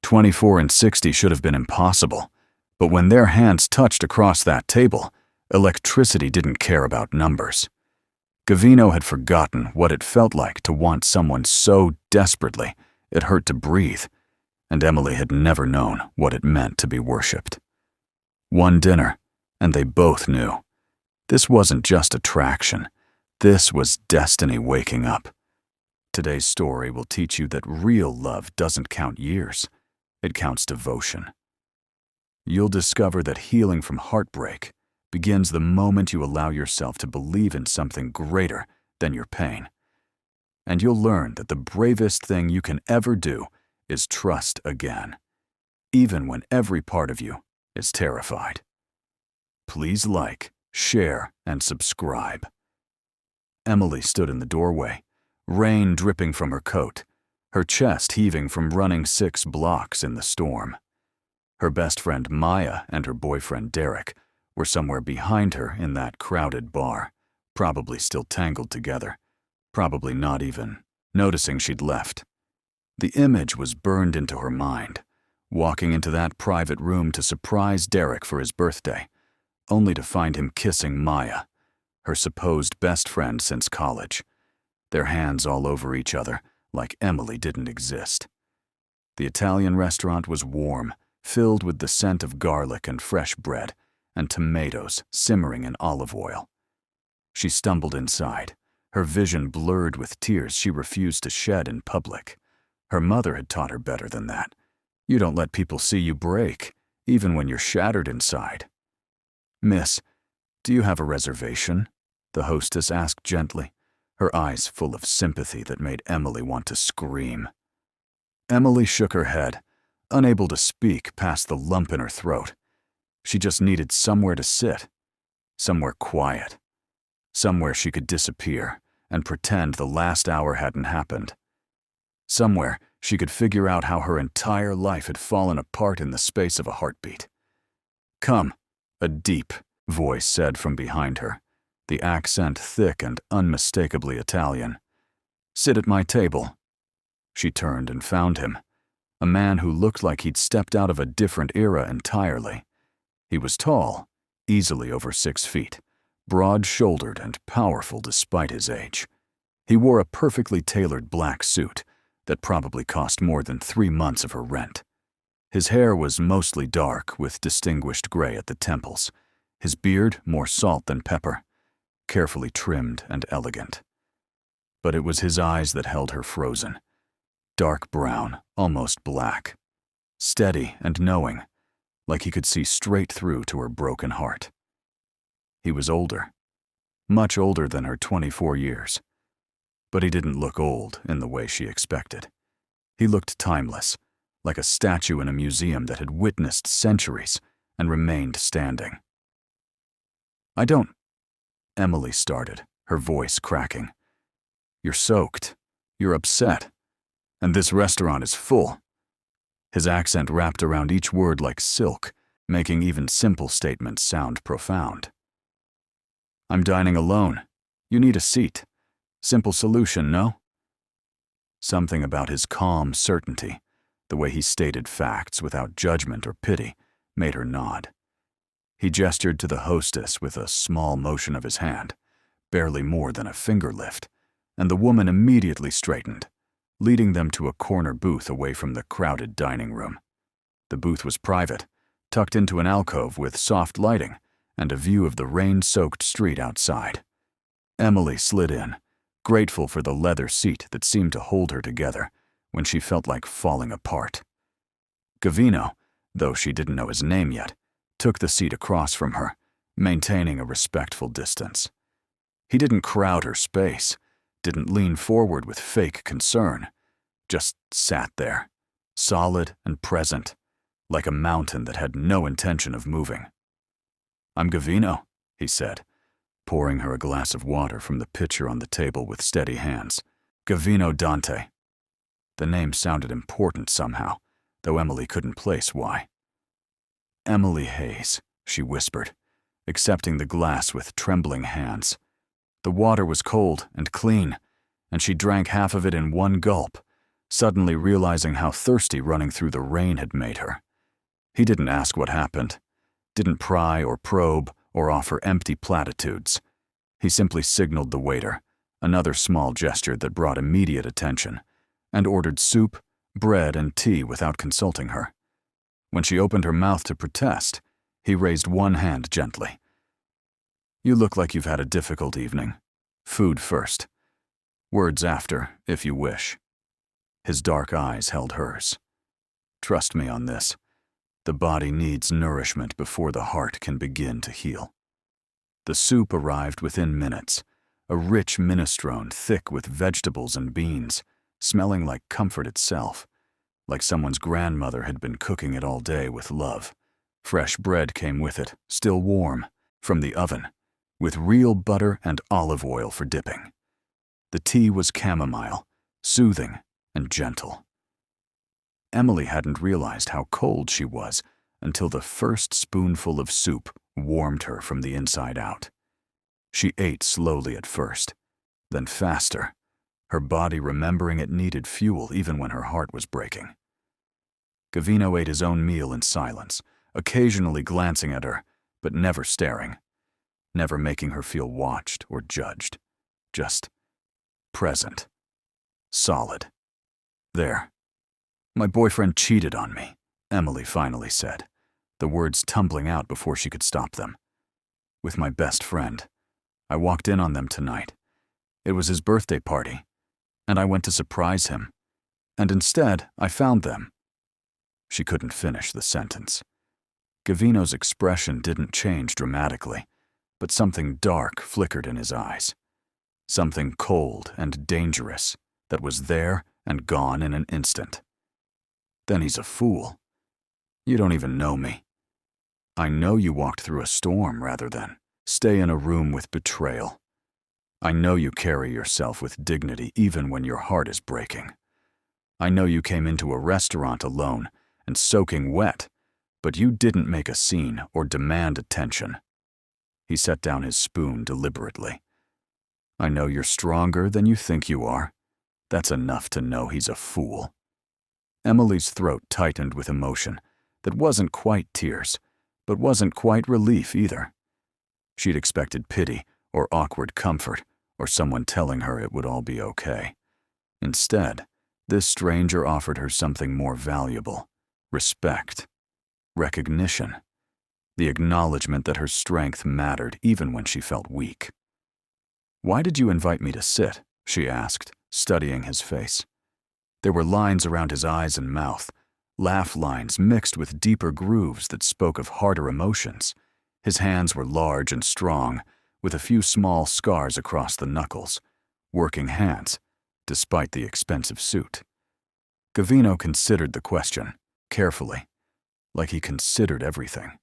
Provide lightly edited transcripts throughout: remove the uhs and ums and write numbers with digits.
24 and 60 should have been impossible, but when their hands touched across that table, electricity didn't care about numbers. Gavino had forgotten what it felt like to want someone so desperately it hurt to breathe, and Emily had never known what it meant to be worshipped. One dinner, and they both knew. This wasn't just attraction. This was destiny waking up. Today's story will teach you that real love doesn't count years. It counts devotion. You'll discover that healing from heartbreak begins the moment you allow yourself to believe in something greater than your pain. And you'll learn that the bravest thing you can ever do is trust again, even when every part of you is terrified. Please like, share, and subscribe. Emily stood in the doorway, rain dripping from her coat, her chest heaving from running 6 blocks in the storm. Her best friend Maya and her boyfriend Derek were somewhere behind her in that crowded bar, probably still tangled together, probably not even noticing she'd left. The image was burned into her mind, walking into that private room to surprise Derek for his birthday, only to find him kissing Maya, her supposed best friend since college, their hands all over each other like Emily didn't exist. The Italian restaurant was warm, filled with the scent of garlic and fresh bread, and tomatoes simmering in olive oil. She stumbled inside, her vision blurred with tears she refused to shed in public. Her mother had taught her better than that. You don't let people see you break, even when you're shattered inside. "Miss, do you have a reservation?" the hostess asked gently, her eyes full of sympathy that made Emily want to scream. Emily shook her head, unable to speak past the lump in her throat. She just needed somewhere to sit, somewhere quiet, somewhere she could disappear and pretend the last hour hadn't happened. Somewhere she could figure out how her entire life had fallen apart in the space of a heartbeat. "Come," a deep voice said from behind her, the accent thick and unmistakably Italian. "Sit at my table." She turned and found him, a man who looked like he'd stepped out of a different era entirely. He was tall, easily over 6 feet, broad-shouldered and powerful despite his age. He wore a perfectly tailored black suit that probably cost more than 3 months of her rent. His hair was mostly dark with distinguished gray at the temples, his beard more salt than pepper, carefully trimmed and elegant. But it was his eyes that held her frozen, dark brown, almost black, steady and knowing, like he could see straight through to her broken heart. He was older, much older than her 24 years. But he didn't look old in the way she expected. He looked timeless, like a statue in a museum that had witnessed centuries and remained standing. "I don't," Emily started, her voice cracking. "You're soaked. You're upset. And this restaurant is full." His accent wrapped around each word like silk, making even simple statements sound profound. "I'm dining alone. You need a seat. Simple solution, no?" Something about his calm certainty, the way he stated facts without judgment or pity, made her nod. He gestured to the hostess with a small motion of his hand, barely more than a finger lift, and the woman immediately straightened, leading them to a corner booth away from the crowded dining room. The booth was private, tucked into an alcove with soft lighting and a view of the rain-soaked street outside. Emily slid in, grateful for the leather seat that seemed to hold her together when she felt like falling apart. Gavino, though she didn't know his name yet, took the seat across from her, maintaining a respectful distance. He didn't crowd her space, didn't lean forward with fake concern, just sat there, solid and present, like a mountain that had no intention of moving. "I'm Gavino," he said, pouring her a glass of water from the pitcher on the table with steady hands. "Gavino Dante." The name sounded important somehow, though Emily couldn't place why. "Emily Hayes," she whispered, accepting the glass with trembling hands. The water was cold and clean, and she drank half of it in one gulp, suddenly realizing how thirsty running through the rain had made her. He didn't ask what happened, didn't pry or probe or offer empty platitudes. He simply signaled the waiter, another small gesture that brought immediate attention, and ordered soup, bread, and tea without consulting her. When she opened her mouth to protest, he raised one hand gently. "You look like you've had a difficult evening. Food first. Words after, if you wish." His dark eyes held hers. "Trust me on this. The body needs nourishment before the heart can begin to heal." The soup arrived within minutes, a rich minestrone thick with vegetables and beans, smelling like comfort itself, like someone's grandmother had been cooking it all day with love. Fresh bread came with it, still warm, from the oven, with real butter and olive oil for dipping. The tea was chamomile, soothing and gentle. Emily hadn't realized how cold she was until the first spoonful of soup warmed her from the inside out. She ate slowly at first, then faster, her body remembering it needed fuel even when her heart was breaking. Gavino ate his own meal in silence, occasionally glancing at her, but never staring, never making her feel watched or judged. Just present. Solid. "There. My boyfriend cheated on me," Emily finally said, the words tumbling out before she could stop them. "With my best friend. I walked in on them tonight. It was his birthday party, and I went to surprise him. And instead, I found them." She couldn't finish the sentence. Gavino's expression didn't change dramatically, but something dark flickered in his eyes. Something cold and dangerous that was there and gone in an instant. "Then he's a fool. You don't even know me. I know you walked through a storm rather than stay in a room with betrayal. I know you carry yourself with dignity even when your heart is breaking. I know you came into a restaurant alone and soaking wet, but you didn't make a scene or demand attention." He set down his spoon deliberately. "I know you're stronger than you think you are. That's enough to know he's a fool." Emily's throat tightened with emotion that wasn't quite tears, but wasn't quite relief either. She'd expected pity or awkward comfort or someone telling her it would all be okay. Instead, this stranger offered her something more valuable: respect, recognition, the acknowledgement that her strength mattered even when she felt weak. "Why did you invite me to sit?" she asked, studying his face. There were lines around his eyes and mouth, laugh lines mixed with deeper grooves that spoke of harder emotions. His hands were large and strong, with a few small scars across the knuckles. Working hands, despite the expensive suit. Gavino considered the question, carefully, like he considered everything.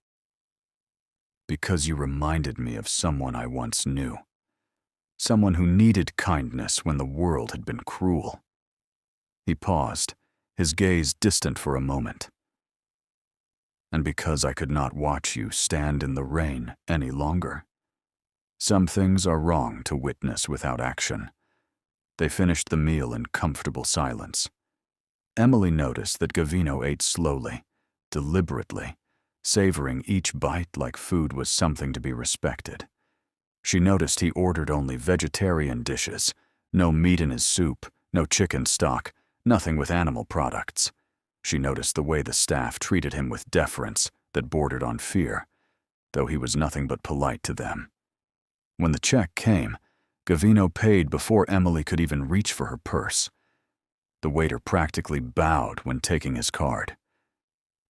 "Because you reminded me of someone I once knew. Someone who needed kindness when the world had been cruel." He paused, his gaze distant for a moment. "And because I could not watch you stand in the rain any longer. Some things are wrong to witness without action." They finished the meal in comfortable silence. Emily noticed that Gavino ate slowly, deliberately, savoring each bite like food was something to be respected. She noticed he ordered only vegetarian dishes, no meat in his soup, no chicken stock, nothing with animal products. She noticed the way the staff treated him with deference that bordered on fear, though he was nothing but polite to them. When the check came, Gavino paid before Emily could even reach for her purse. The waiter practically bowed when taking his card.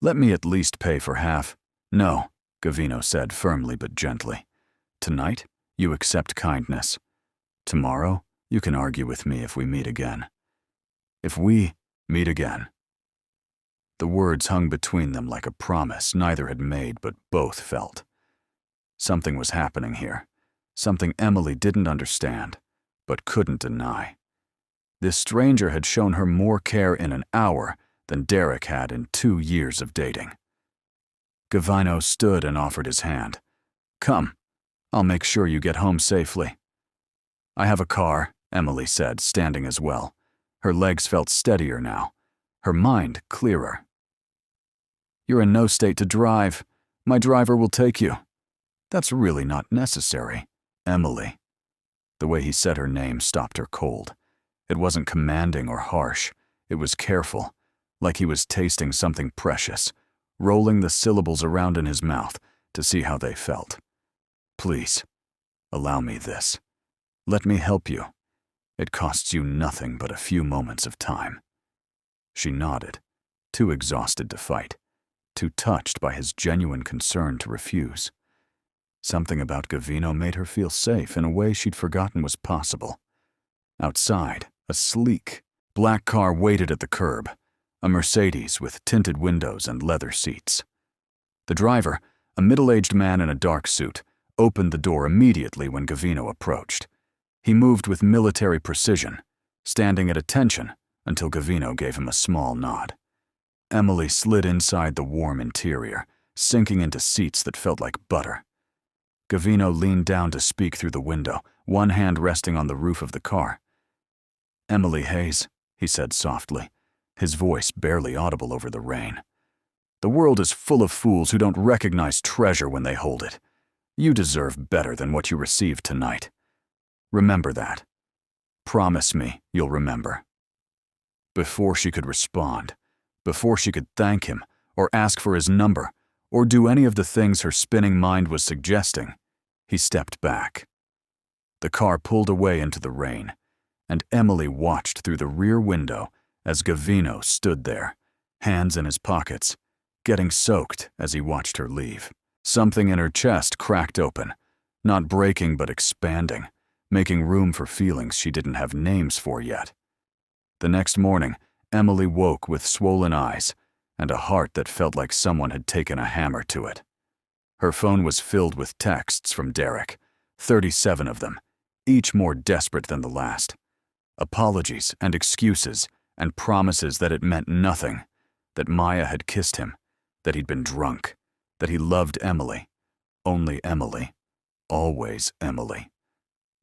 "Let me at least pay for half." "No," Gavino said firmly but gently. "Tonight, you accept kindness. Tomorrow, you can argue with me if we meet again. If we meet again." The words hung between them like a promise neither had made but both felt. Something was happening here, something Emily didn't understand, but couldn't deny. This stranger had shown her more care in an hour than Derek had in 2 years of dating. Gavino stood and offered his hand. "Come, I'll make sure you get home safely." "I have a car," Emily said, standing as well, Her legs felt steadier now, her mind clearer. "You're in no state to drive. My driver will take you." "That's really not necessary. Emily." The way he said her name stopped her cold. It wasn't commanding or harsh. It was careful, like he was tasting something precious, rolling the syllables around in his mouth to see how they felt. "Please, allow me this. Let me help you. It costs you nothing but a few moments of time." She nodded, too exhausted to fight, too touched by his genuine concern to refuse. Something about Gavino made her feel safe in a way she'd forgotten was possible. Outside, a sleek, black car waited at the curb, a Mercedes with tinted windows and leather seats. The driver, a middle-aged man in a dark suit, opened the door immediately when Gavino approached. He moved with military precision, standing at attention until Gavino gave him a small nod. Emily slid inside the warm interior, sinking into seats that felt like butter. Gavino leaned down to speak through the window, one hand resting on the roof of the car. "Emily Hayes," he said softly, his voice barely audible over the rain. "The world is full of fools who don't recognize treasure when they hold it. You deserve better than what you received tonight. Remember that. Promise me you'll remember." Before she could respond, before she could thank him, or ask for his number, or do any of the things her spinning mind was suggesting, he stepped back. The car pulled away into the rain, and Emily watched through the rear window as Gavino stood there, hands in his pockets, getting soaked as he watched her leave. Something in her chest cracked open, not breaking but expanding, making room for feelings she didn't have names for yet. The next morning, Emily woke with swollen eyes and a heart that felt like someone had taken a hammer to it. Her phone was filled with texts from Derek, 37 of them, each more desperate than the last. Apologies and excuses and promises that it meant nothing, that Maya had kissed him, that he'd been drunk, that he loved Emily, only Emily, always Emily.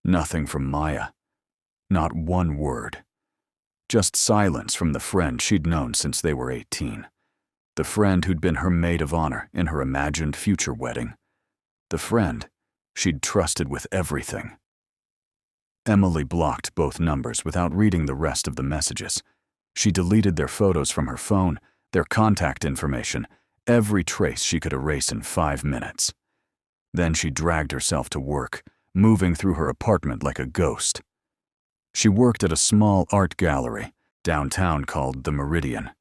Nothing from Maya. Not one word. Just silence from the friend she'd known since they were 18. The friend who'd been her maid of honor in her imagined future wedding. The friend she'd trusted with everything. Emily blocked both numbers without reading the rest of the messages. She deleted their photos from her phone, their contact information, every trace she could erase in 5 minutes. Then she dragged herself to work, moving through her apartment like a ghost. She worked at a small art gallery downtown called The Meridian,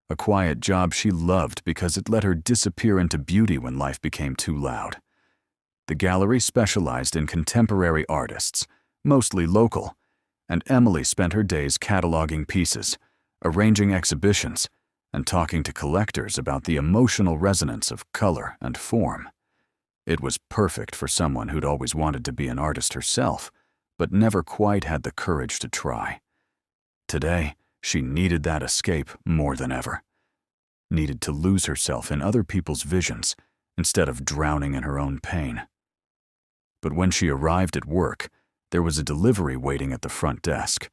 a quiet job she loved because it let her disappear into beauty when life became too loud. The gallery specialized in contemporary artists, mostly local, and Emily spent her days cataloging pieces, arranging exhibitions, and talking to collectors about the emotional resonance of color and form. It was perfect for someone who'd always wanted to be an artist herself, but never quite had the courage to try. Today, she needed that escape more than ever. Needed to lose herself in other people's visions instead of drowning in her own pain. But when she arrived at work, there was a delivery waiting at the front desk.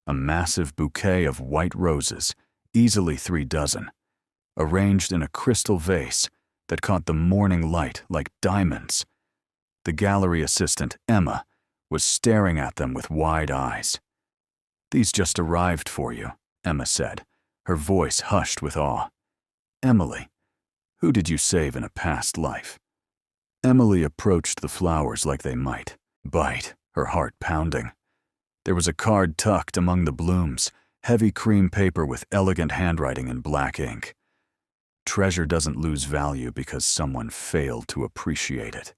A massive bouquet of white roses, easily 3 dozen, arranged in a crystal vase that caught the morning light like diamonds. The gallery assistant, Emma, was staring at them with wide eyes. "These just arrived for you," Emma said, her voice hushed with awe. "Emily, who did you save in a past life?" Emily approached the flowers like they might bite, her heart pounding. There was a card tucked among the blooms, heavy cream paper with elegant handwriting in black ink. Treasure doesn't lose value because someone failed to appreciate it.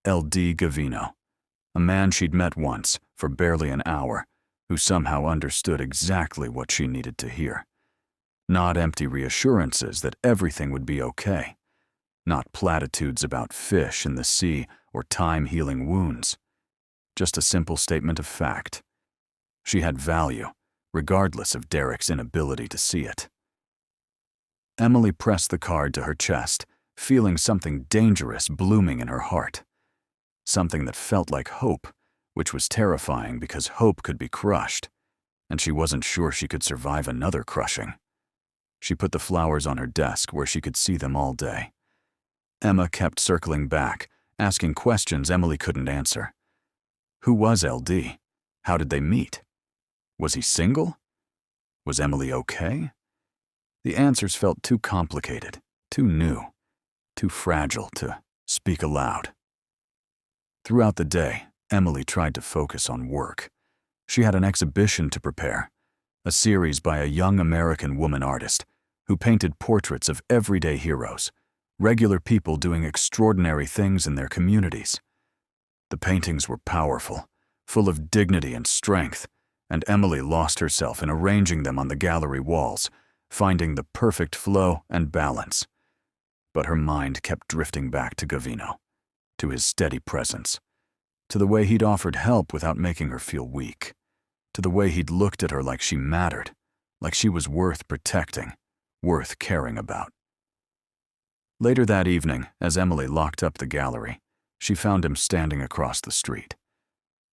L.D. Gavino, a man she'd met once for barely an hour, who somehow understood exactly what she needed to hear. Not empty reassurances that everything would be okay. Not platitudes about fish in the sea or time healing wounds. Just a simple statement of fact. She had value, regardless of Derek's inability to see it. Emily pressed the card to her chest, feeling something dangerous blooming in her heart. Something that felt like hope, which was terrifying because hope could be crushed. and she wasn't sure she could survive another crushing. She put the flowers on her desk where she could see them all day. Emma kept circling back, asking questions Emily couldn't answer. Who was LD? How did they meet? Was he single? Was Emily okay? The answers felt too complicated, too new, too fragile to speak aloud. Throughout the day, Emily tried to focus on work. She had an exhibition to prepare, a series by a young American woman artist who painted portraits of everyday heroes, regular people doing extraordinary things in their communities. The paintings were powerful, full of dignity and strength, and Emily lost herself in arranging them on the gallery walls, finding the perfect flow and balance. But her mind kept drifting back to Gavino, to his steady presence, to the way he'd offered help without making her feel weak, to the way he'd looked at her like she mattered, like she was worth protecting, worth caring about. Later that evening, as Emily locked up the gallery, she found him standing across the street.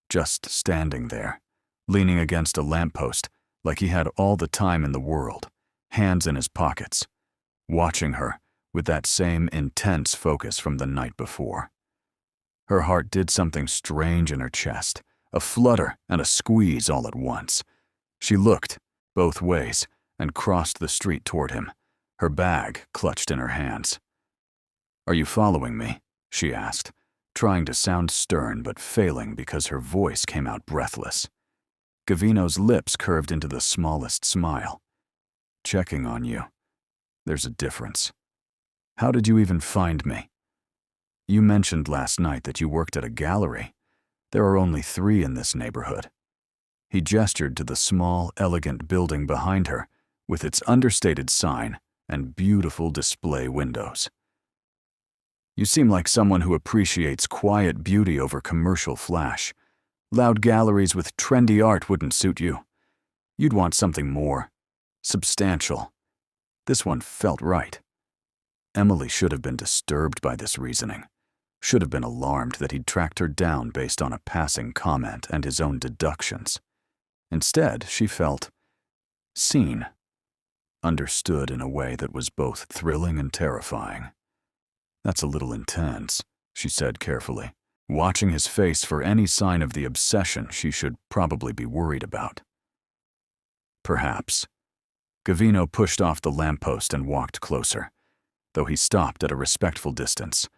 Just standing there, leaning against a lamppost like he had all the time in the world, hands in his pockets, watching her with that same intense focus from the night before. Her heart did something strange in her chest, a flutter and a squeeze all at once. She looked both ways and crossed the street toward him, her bag clutched in her hands. "Are you following me?" she asked, trying to sound stern but failing because her voice came out breathless. Gavino's lips curved into the smallest smile. "Checking on you. There's a difference. How did you even find me? You mentioned last night that you worked at a gallery. There are only 3 in this neighborhood." He gestured to the small, elegant building behind her, with its understated sign and beautiful display windows. "You seem like someone who appreciates quiet beauty over commercial flash. Loud galleries with trendy art wouldn't suit you. You'd want something more substantial." This one felt right. Emily should have been disturbed by this reasoning, should have been alarmed that he'd tracked her down based on a passing comment and his own deductions. Instead, she felt seen, understood in a way that was both thrilling and terrifying. "That's a little intense," she said carefully, watching his face for any sign of the obsession she should probably be worried about. "Perhaps." Gavino pushed off the lamppost and walked closer, though he stopped at a respectful distance,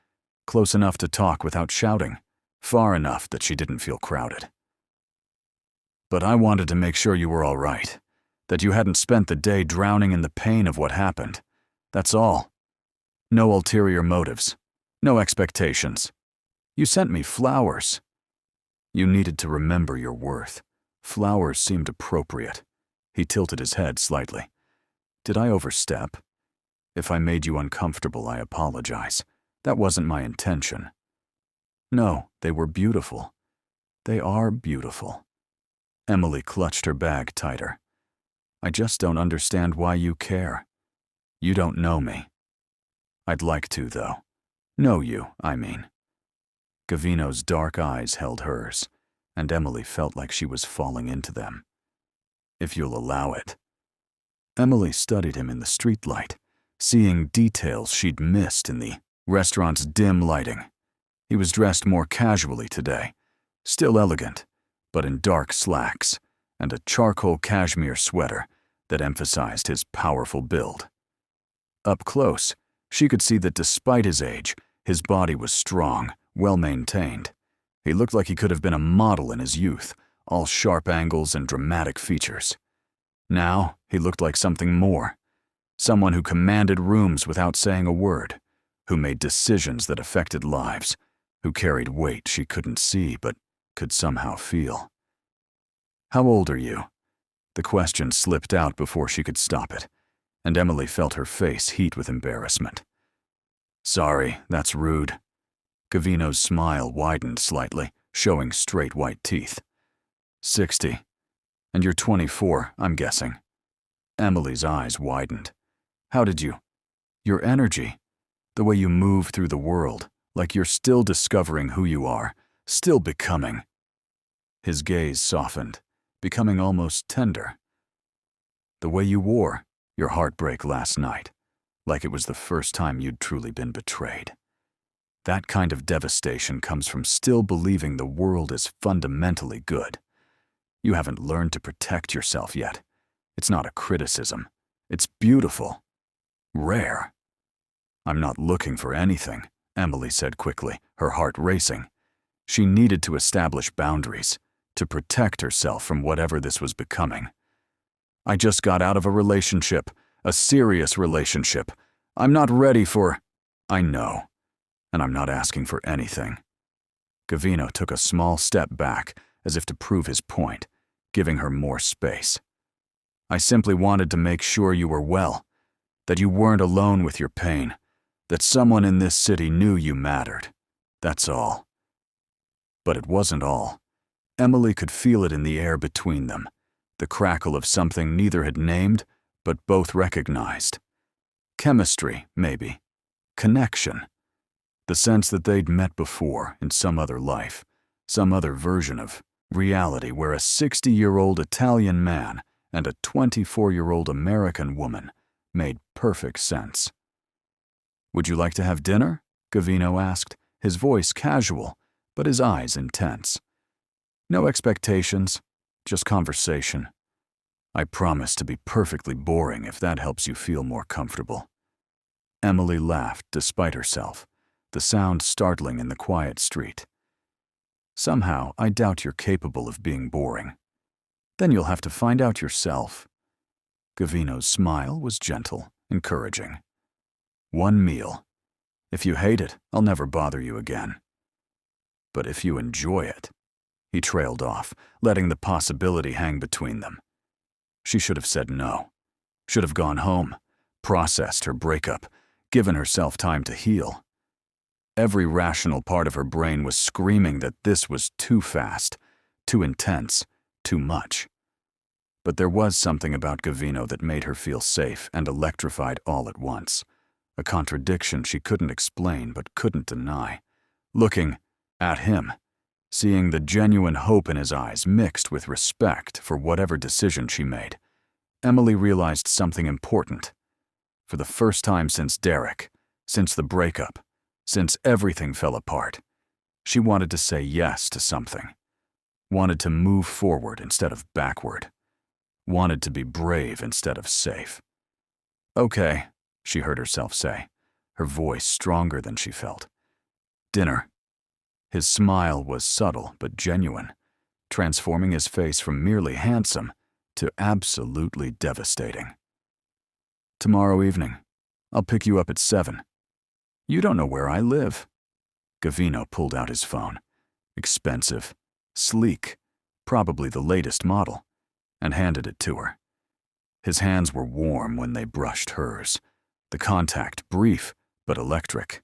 close enough to talk without shouting, far enough that she didn't feel crowded. "But I wanted to make sure you were all right, that you hadn't spent the day drowning in the pain of what happened. That's all. No ulterior motives, no expectations. You sent me flowers. You needed to remember your worth. Flowers seemed appropriate." He tilted his head slightly. "Did I overstep? If I made you uncomfortable, I apologize. That wasn't my intention." "No, they were beautiful. They are beautiful." Emily clutched her bag tighter. "I just don't understand why you care. You don't know me." "I'd like to, though. Know you, I mean." Gavino's dark eyes held hers, and Emily felt like she was falling into them. "If you'll allow it." Emily studied him in the streetlight, seeing details she'd missed in the restaurant's dim lighting. He was dressed more casually today, still elegant, but in dark slacks and a charcoal cashmere sweater that emphasized his powerful build. Up close, she could see that despite his age, his body was strong, well-maintained. He looked like he could have been a model in his youth, all sharp angles and dramatic features. Now, he looked like something more. Someone who commanded rooms without saying a word, who made decisions that affected lives, who carried weight she couldn't see but could somehow feel. "How old are you?" The question slipped out before she could stop it, and Emily felt her face heat with embarrassment. "Sorry, that's rude." Gavino's smile widened slightly, showing straight white teeth. 60. And you're 24, I'm guessing." Emily's eyes widened. "How did you? Your energy, the way you move through the world, like you're still discovering who you are, still becoming." His gaze softened, becoming almost tender. The way you wore your heartbreak last night, like it was the first time you'd truly been betrayed. That kind of devastation comes from still believing the world is fundamentally good. You haven't learned to protect yourself yet. It's not a criticism. It's beautiful. Rare. I'm not looking for anything, Emily said quickly, her heart racing. She needed to establish boundaries, to protect herself from whatever this was becoming. I just got out of a relationship, a serious relationship. I'm not ready for… I know, and I'm not asking for anything. Gavino took a small step back, as if to prove his point, giving her more space. I simply wanted to make sure you were well, that you weren't alone with your pain, that someone in this city knew you mattered. That's all. But it wasn't all. Emily could feel it in the air between them, the crackle of something neither had named, but both recognized. Chemistry, maybe. Connection. The sense that they'd met before in some other life, some other version of reality where a 60-year-old Italian man and a 24-year-old American woman made perfect sense. Would you like to have dinner? Gavino asked, his voice casual, but his eyes intense. No expectations, just conversation. I promise to be perfectly boring if that helps you feel more comfortable. Emily laughed despite herself, the sound startling in the quiet street. Somehow, I doubt you're capable of being boring. Then you'll have to find out yourself. Gavino's smile was gentle, encouraging. One meal. If you hate it, I'll never bother you again. But if you enjoy it… He trailed off, letting the possibility hang between them. She should have said no. Should have gone home, processed her breakup, given herself time to heal. Every rational part of her brain was screaming that this was too fast, too intense, too much. But there was something about Gavino that made her feel safe and electrified all at once, a contradiction she couldn't explain but couldn't deny. Looking at him, seeing the genuine hope in his eyes mixed with respect for whatever decision she made, Emily realized something important. For the first time since Derek, since the breakup, since everything fell apart, she wanted to say yes to something. Wanted to move forward instead of backward. Wanted to be brave instead of safe. Okay, she heard herself say, her voice stronger than she felt. Dinner. His smile was subtle but genuine, transforming his face from merely handsome to absolutely devastating. Tomorrow evening. I'll pick you up at 7. You don't know where I live. Gavino pulled out his phone. Expensive, sleek, probably the latest model, and handed it to her. His hands were warm when they brushed hers, the contact brief but electric.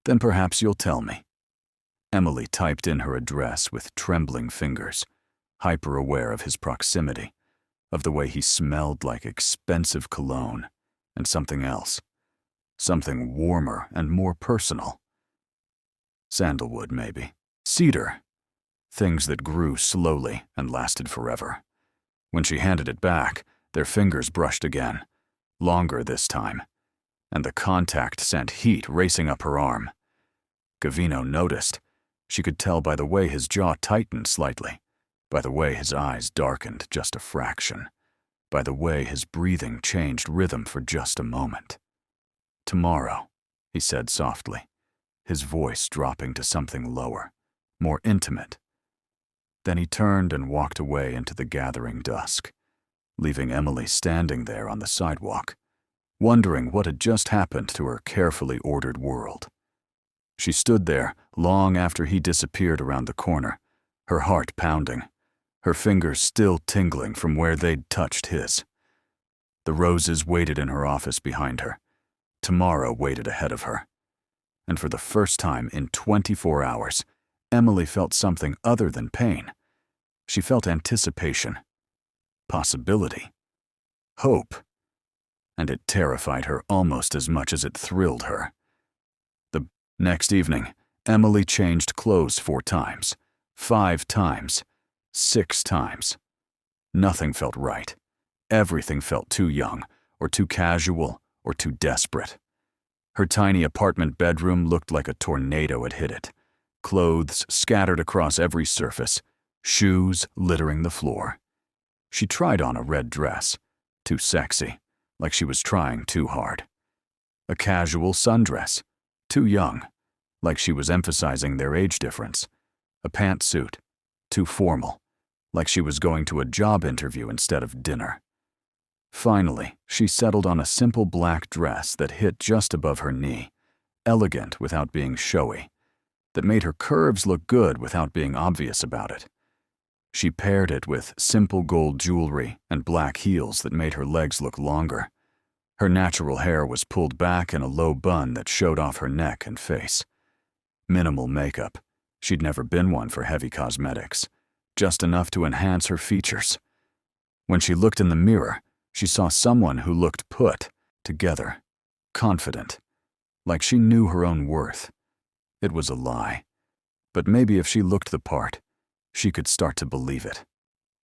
Then perhaps you'll tell me. Emily typed in her address with trembling fingers, hyper-aware of his proximity, of the way he smelled like expensive cologne, and something else, something warmer and more personal. Sandalwood, maybe. Cedar. Things that grew slowly and lasted forever. When she handed it back, their fingers brushed again, longer this time, and the contact sent heat racing up her arm. Gavino noticed. She could tell by the way his jaw tightened slightly, by the way his eyes darkened just a fraction, by the way his breathing changed rhythm for just a moment. Tomorrow, he said softly, his voice dropping to something lower, more intimate. Then he turned and walked away into the gathering dusk, leaving Emily standing there on the sidewalk, wondering what had just happened to her carefully ordered world. She stood there long after he disappeared around the corner, her heart pounding, her fingers still tingling from where they'd touched his. The roses waited in her office behind her. Tomorrow waited ahead of her. And for the first time in 24 hours, Emily felt something other than pain. She felt anticipation, possibility, hope, and it terrified her almost as much as it thrilled her. The next evening, Emily changed clothes 4 times, 5 times, 6 times. Nothing felt right. Everything felt too young, or too casual, or too desperate. Her tiny apartment bedroom looked like a tornado had hit it. Clothes scattered across every surface, shoes littering the floor. She tried on a red dress, too sexy, like she was trying too hard. A casual sundress, too young, like she was emphasizing their age difference. A pantsuit, too formal, like she was going to a job interview instead of dinner. Finally, she settled on a simple black dress that hit just above her knee, elegant without being showy, that made her curves look good without being obvious about it. She paired it with simple gold jewelry and black heels that made her legs look longer. Her natural hair was pulled back in a low bun that showed off her neck and face. Minimal makeup. She'd never been one for heavy cosmetics, just enough to enhance her features. When she looked in the mirror, she saw someone who looked put together, confident, like she knew her own worth. It was a lie, but maybe if she looked the part, she could start to believe it.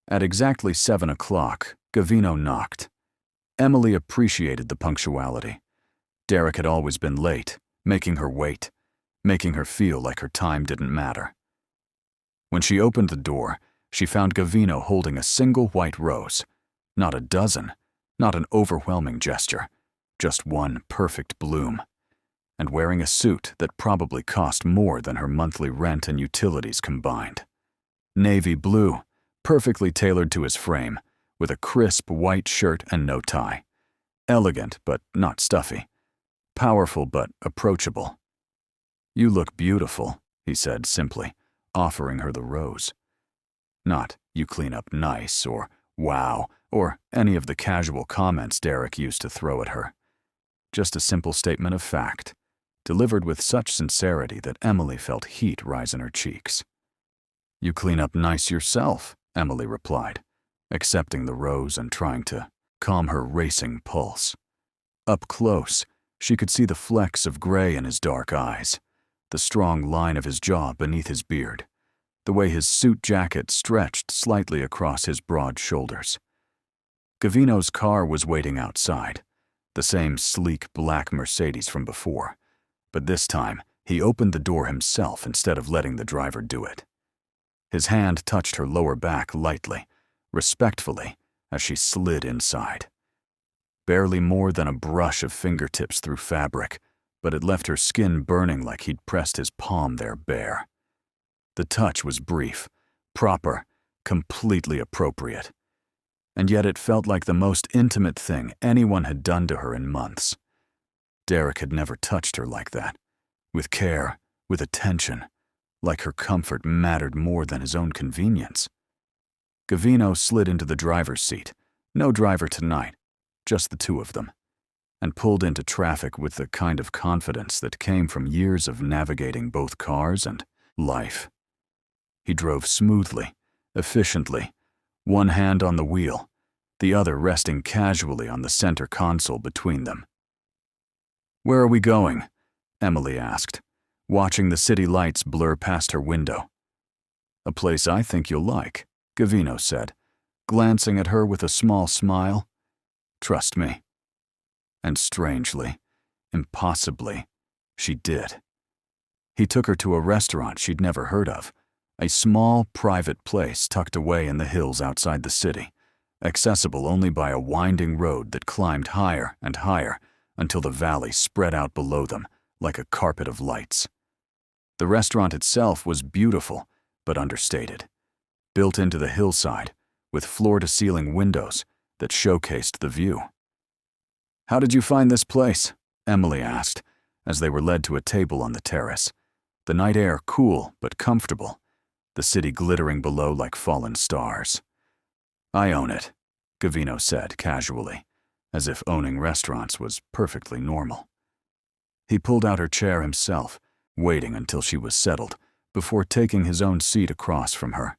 At exactly 7 o'clock, Gavino knocked. Emily appreciated the punctuality. Derek had always been late, making her wait, making her feel like her time didn't matter. When she opened the door, she found Gavino holding a single white rose. Not a dozen, not an overwhelming gesture, just one perfect bloom. And wearing a suit that probably cost more than her monthly rent and utilities combined. Navy blue, perfectly tailored to his frame, with a crisp white shirt and no tie. Elegant but not stuffy. Powerful but approachable. "You look beautiful," he said simply, offering her the rose. Not, "You clean up nice," or "Wow," or any of the casual comments Derek used to throw at her. Just a simple statement of fact, delivered with such sincerity that Emily felt heat rise in her cheeks. "You clean up nice yourself," Emily replied, accepting the rose and trying to calm her racing pulse. Up close, she could see the flecks of gray in his dark eyes, the strong line of his jaw beneath his beard, the way his suit jacket stretched slightly across his broad shoulders. Gavino's car was waiting outside, the same sleek black Mercedes from before, but this time he opened the door himself instead of letting the driver do it. His hand touched her lower back lightly, respectfully, as she slid inside. Barely more than a brush of fingertips through fabric, but it left her skin burning like he'd pressed his palm there bare. The touch was brief, proper, completely appropriate. And yet it felt like the most intimate thing anyone had done to her in months. Derek had never touched her like that, with care, with attention, like her comfort mattered more than his own convenience. Gavino slid into the driver's seat, no driver tonight, just the two of them, and pulled into traffic with the kind of confidence that came from years of navigating both cars and life. He drove smoothly, efficiently, one hand on the wheel, the other resting casually on the center console between them. "Where are we going?" Emily asked, watching the city lights blur past her window. "A place I think you'll like," Gavino said, glancing at her with a small smile. "Trust me." And strangely, impossibly, she did. He took her to a restaurant she'd never heard of, a small, private place tucked away in the hills outside the city, accessible only by a winding road that climbed higher and higher until the valley spread out below them like a carpet of lights. The restaurant itself was beautiful, but understated, built into the hillside, with floor-to-ceiling windows that showcased the view. "How did you find this place?" Emily asked, as they were led to a table on the terrace, the night air cool but comfortable, the city glittering below like fallen stars. "I own it," Gavino said casually, as if owning restaurants was perfectly normal. He pulled out her chair himself, waiting until she was settled, before taking his own seat across from her.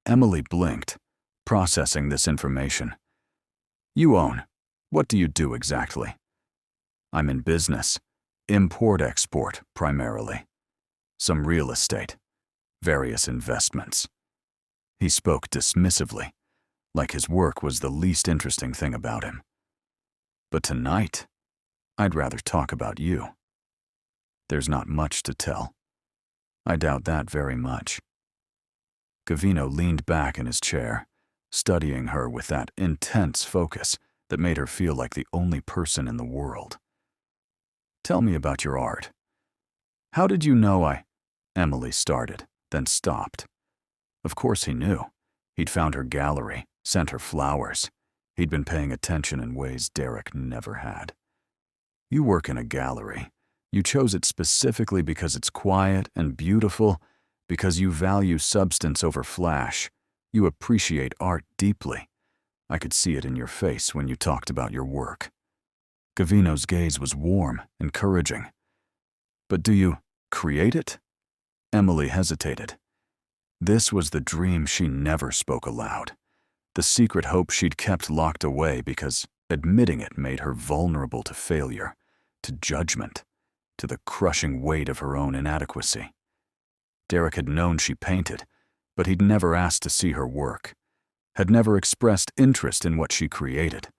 Emily blinked, processing this information. "You own. What do you do exactly?" "I'm in business. Import-export, primarily. Some real estate. Various investments." He spoke dismissively, like his work was the least interesting thing about him. But tonight, I'd rather talk about you. There's not much to tell. I doubt that very much. Gavino leaned back in his chair, studying her with that intense focus that made her feel like the only person in the world. Tell me about your art. How did you know Emily started, then stopped. Of course he knew. He'd found her gallery, sent her flowers. He'd been paying attention in ways Derek never had. You work in a gallery. You chose it specifically because it's quiet and beautiful, because you value substance over flash. You appreciate art deeply. I could see it in your face when you talked about your work. Gavino's gaze was warm, encouraging. But do you create it? Emily hesitated. This was the dream she never spoke aloud, the secret hope she'd kept locked away because admitting it made her vulnerable to failure, to judgment, to the crushing weight of her own inadequacy. Derek had known she painted, but he'd never asked to see her work, had never expressed interest in what she created,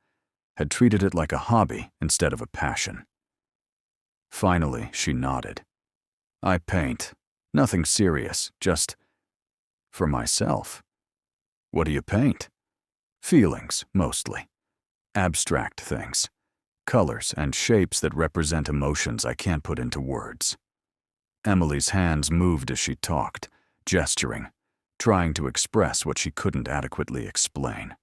had treated it like a hobby instead of a passion. Finally, she nodded. I paint. Nothing serious, just for myself. What do you paint? Feelings, mostly. Abstract things. Colors and shapes that represent emotions I can't put into words. Emily's hands moved as she talked, gesturing, trying to express what she couldn't adequately explain.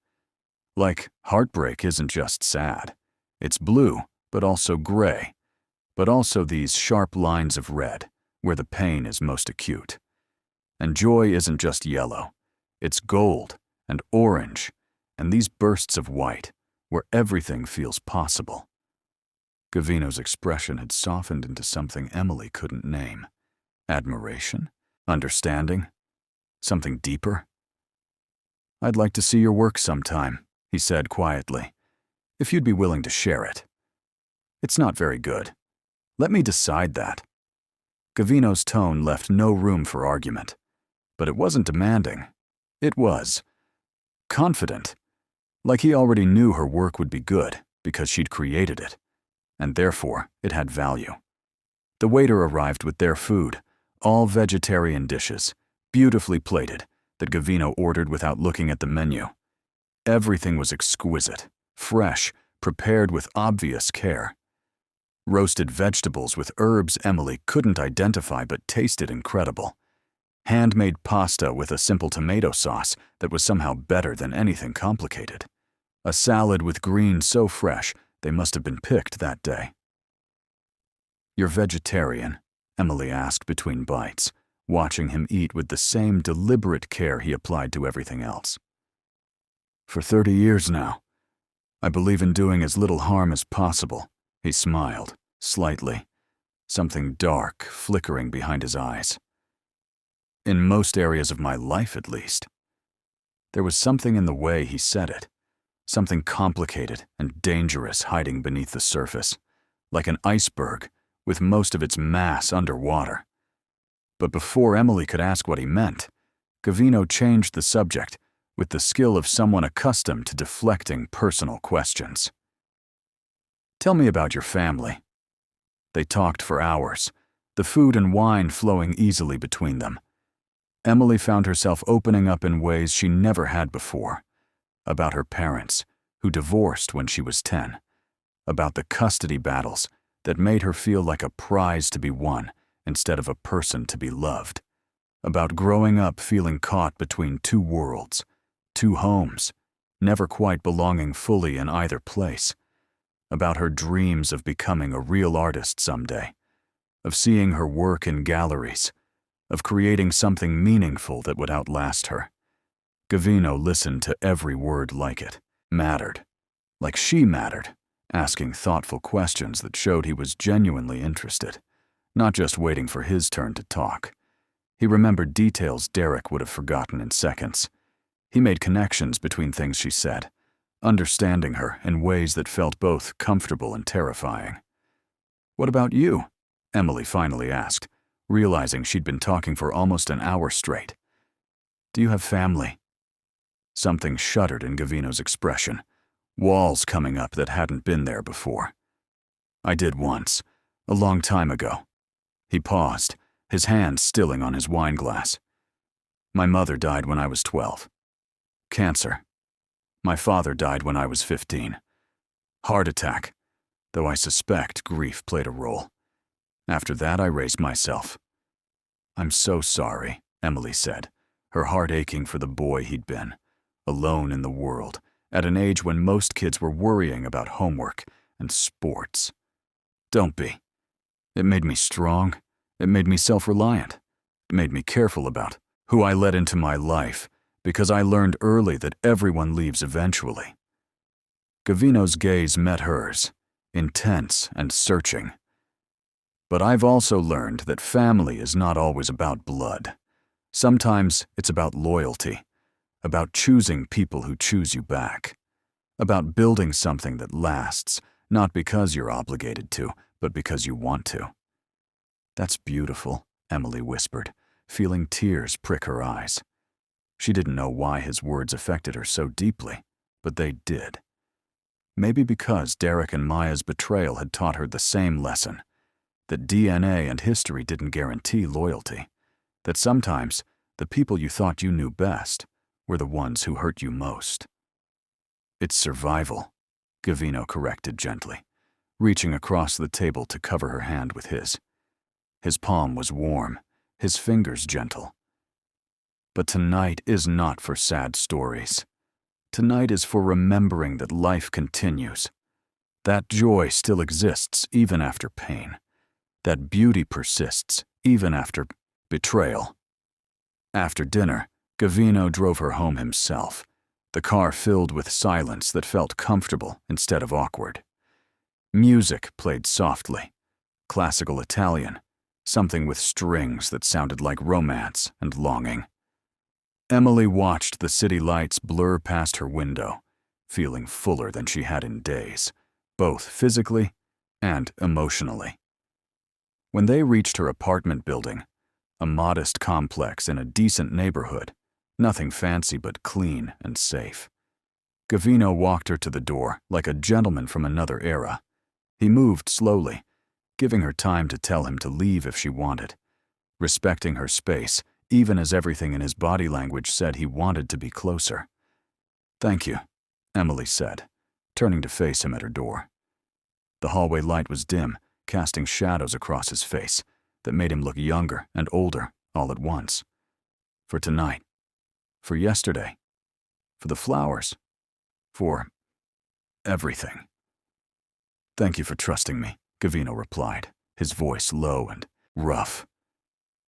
Like, heartbreak isn't just sad. It's blue, but also gray, but also these sharp lines of red, where the pain is most acute. And joy isn't just yellow. It's gold and orange, and these bursts of white, where everything feels possible. Gavino's expression had softened into something Emily couldn't name. Admiration? Understanding? Something deeper? I'd like to see your work sometime, he said quietly, if you'd be willing to share it. It's not very good. Let me decide that. Gavino's tone left no room for argument, but it wasn't demanding. It was confident, like he already knew her work would be good because she'd created it, and therefore it had value. The waiter arrived with their food, all vegetarian dishes, beautifully plated, that Gavino ordered without looking at the menu. Everything was exquisite, fresh, prepared with obvious care. Roasted vegetables with herbs Emily couldn't identify but tasted incredible. Handmade pasta with a simple tomato sauce that was somehow better than anything complicated. A salad with greens so fresh they must have been picked that day. You're vegetarian? Emily asked between bites, watching him eat with the same deliberate care he applied to everything else. For 30 years now. I believe in doing as little harm as possible. He smiled, slightly, something dark flickering behind his eyes. In most areas of my life, at least. There was something in the way he said it, something complicated and dangerous hiding beneath the surface, like an iceberg with most of its mass underwater. But before Emily could ask what he meant, Gavino changed the subject with the skill of someone accustomed to deflecting personal questions. Tell me about your family. They talked for hours, the food and wine flowing easily between them. Emily found herself opening up in ways she never had before, about her parents, who divorced when she was 10, about the custody battles that made her feel like a prize to be won instead of a person to be loved, about growing up feeling caught between two worlds, two homes, never quite belonging fully in either place, about her dreams of becoming a real artist someday, of seeing her work in galleries, of creating something meaningful that would outlast her. Gavino listened to every word like it, mattered, like she mattered, asking thoughtful questions that showed he was genuinely interested, not just waiting for his turn to talk. He remembered details Derek would have forgotten in seconds. He made connections between things she said, understanding her in ways that felt both comfortable and terrifying. What about you? Emily finally asked, realizing she'd been talking for almost an hour straight. Do you have family? Something shuddered in Gavino's expression, walls coming up that hadn't been there before. I did once, a long time ago. He paused, his hand stilling on his wine glass. My mother died when I was 12. Cancer. My father died when I was 15. Heart attack, though I suspect grief played a role. After that, I raised myself. I'm so sorry, Emily said, her heart aching for the boy he'd been, alone in the world, at an age when most kids were worrying about homework and sports. Don't be. It made me strong. It made me self-reliant. It made me careful about who I let into my life, because I learned early that everyone leaves eventually. Gavino's gaze met hers, intense and searching. But I've also learned that family is not always about blood. Sometimes it's about loyalty, about choosing people who choose you back, about building something that lasts, not because you're obligated to, but because you want to. That's beautiful, Emily whispered, feeling tears prick her eyes. She didn't know why his words affected her so deeply, but they did. Maybe because Derek and Maya's betrayal had taught her the same lesson, that DNA and history didn't guarantee loyalty, that sometimes the people you thought you knew best were the ones who hurt you most. It's survival, Gavino corrected gently, reaching across the table to cover her hand with his. His palm was warm, his fingers gentle. But tonight is not for sad stories. Tonight is for remembering that life continues. That joy still exists even after pain. That beauty persists even after betrayal. After dinner, Gavino drove her home himself, the car filled with silence that felt comfortable instead of awkward. Music played softly, classical Italian, something with strings that sounded like romance and longing. Emily watched the city lights blur past her window, feeling fuller than she had in days, both physically and emotionally. When they reached her apartment building, a modest complex in a decent neighborhood, nothing fancy but clean and safe, Gavino walked her to the door like a gentleman from another era. He moved slowly, giving her time to tell him to leave if she wanted, respecting her space, even as everything in his body language said he wanted to be closer. Thank you, Emily said, turning to face him at her door. The hallway light was dim, casting shadows across his face that made him look younger and older all at once. For tonight, for yesterday, for the flowers, for everything. Thank you for trusting me, Gavino replied, his voice low and rough.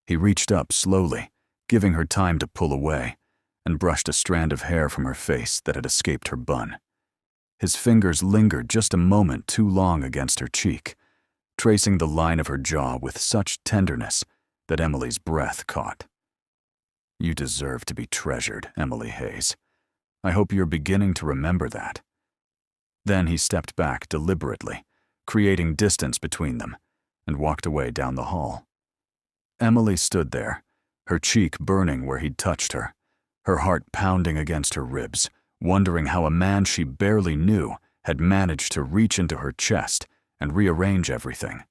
He reached up slowly, giving her time to pull away, and brushed a strand of hair from her face that had escaped her bun. His fingers lingered just a moment too long against her cheek, tracing the line of her jaw with such tenderness that Emily's breath caught. You deserve to be treasured, Emily Hayes. I hope you're beginning to remember that. Then he stepped back deliberately, creating distance between them, and walked away down the hall. Emily stood there, her cheek burning where he'd touched her, her heart pounding against her ribs, wondering how a man she barely knew had managed to reach into her chest and rearrange everything.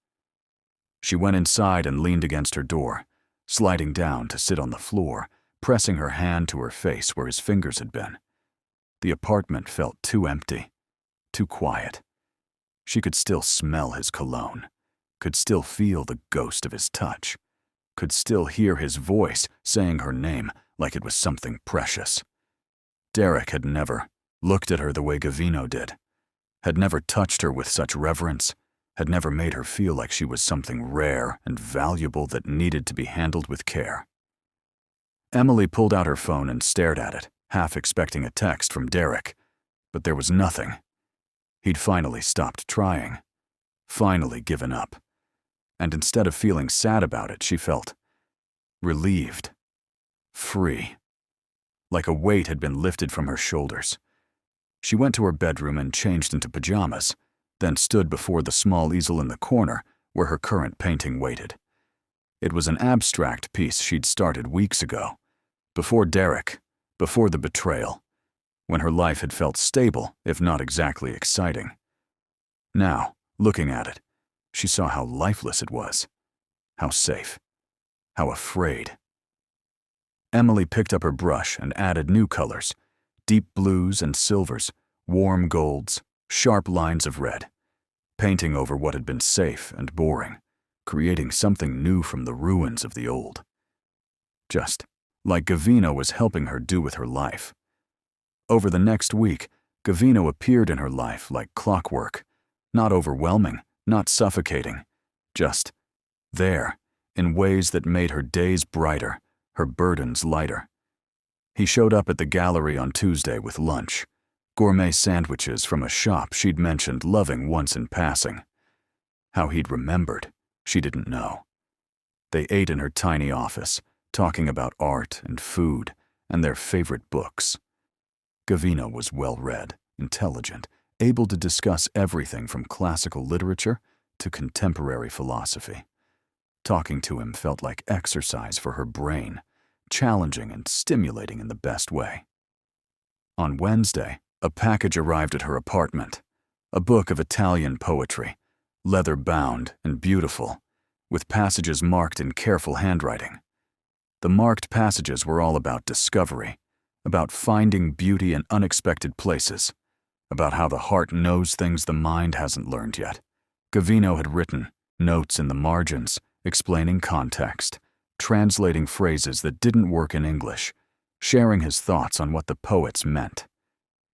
She went inside and leaned against her door, sliding down to sit on the floor, pressing her hand to her face where his fingers had been. The apartment felt too empty, too quiet. She could still smell his cologne, could still feel the ghost of his touch, could still hear his voice saying her name like it was something precious. Derek had never looked at her the way Gavino did, had never touched her with such reverence, had never made her feel like she was something rare and valuable that needed to be handled with care. Emily pulled out her phone and stared at it, half expecting a text from Derek, but there was nothing. He'd finally stopped trying, finally given up. And instead of feeling sad about it, she felt relieved, free, like a weight had been lifted from her shoulders. She went to her bedroom and changed into pajamas, then stood before the small easel in the corner where her current painting waited. It was an abstract piece she'd started weeks ago, before Derek, before the betrayal, when her life had felt stable, if not exactly exciting. Now, looking at it, she saw how lifeless it was, how safe, how afraid. Emily picked up her brush and added new colors, deep blues and silvers, warm golds, sharp lines of red, painting over what had been safe and boring, creating something new from the ruins of the old. Just like Gavino was helping her do with her life. Over the next week, Gavino appeared in her life like clockwork, not overwhelming, not suffocating, just there, in ways that made her days brighter, her burdens lighter. He showed up at the gallery on Tuesday with lunch, gourmet sandwiches from a shop she'd mentioned loving once in passing. How he'd remembered, she didn't know. They ate in her tiny office, talking about art and food and their favorite books. Gavino was well-read, intelligent, able to discuss everything from classical literature to contemporary philosophy. Talking to him felt like exercise for her brain, challenging and stimulating in the best way. On Wednesday, a package arrived at her apartment, a book of Italian poetry, leather-bound and beautiful, with passages marked in careful handwriting. The marked passages were all about discovery, about finding beauty in unexpected places, about how the heart knows things the mind hasn't learned yet. Gavino had written notes in the margins, explaining context, translating phrases that didn't work in English, sharing his thoughts on what the poets meant.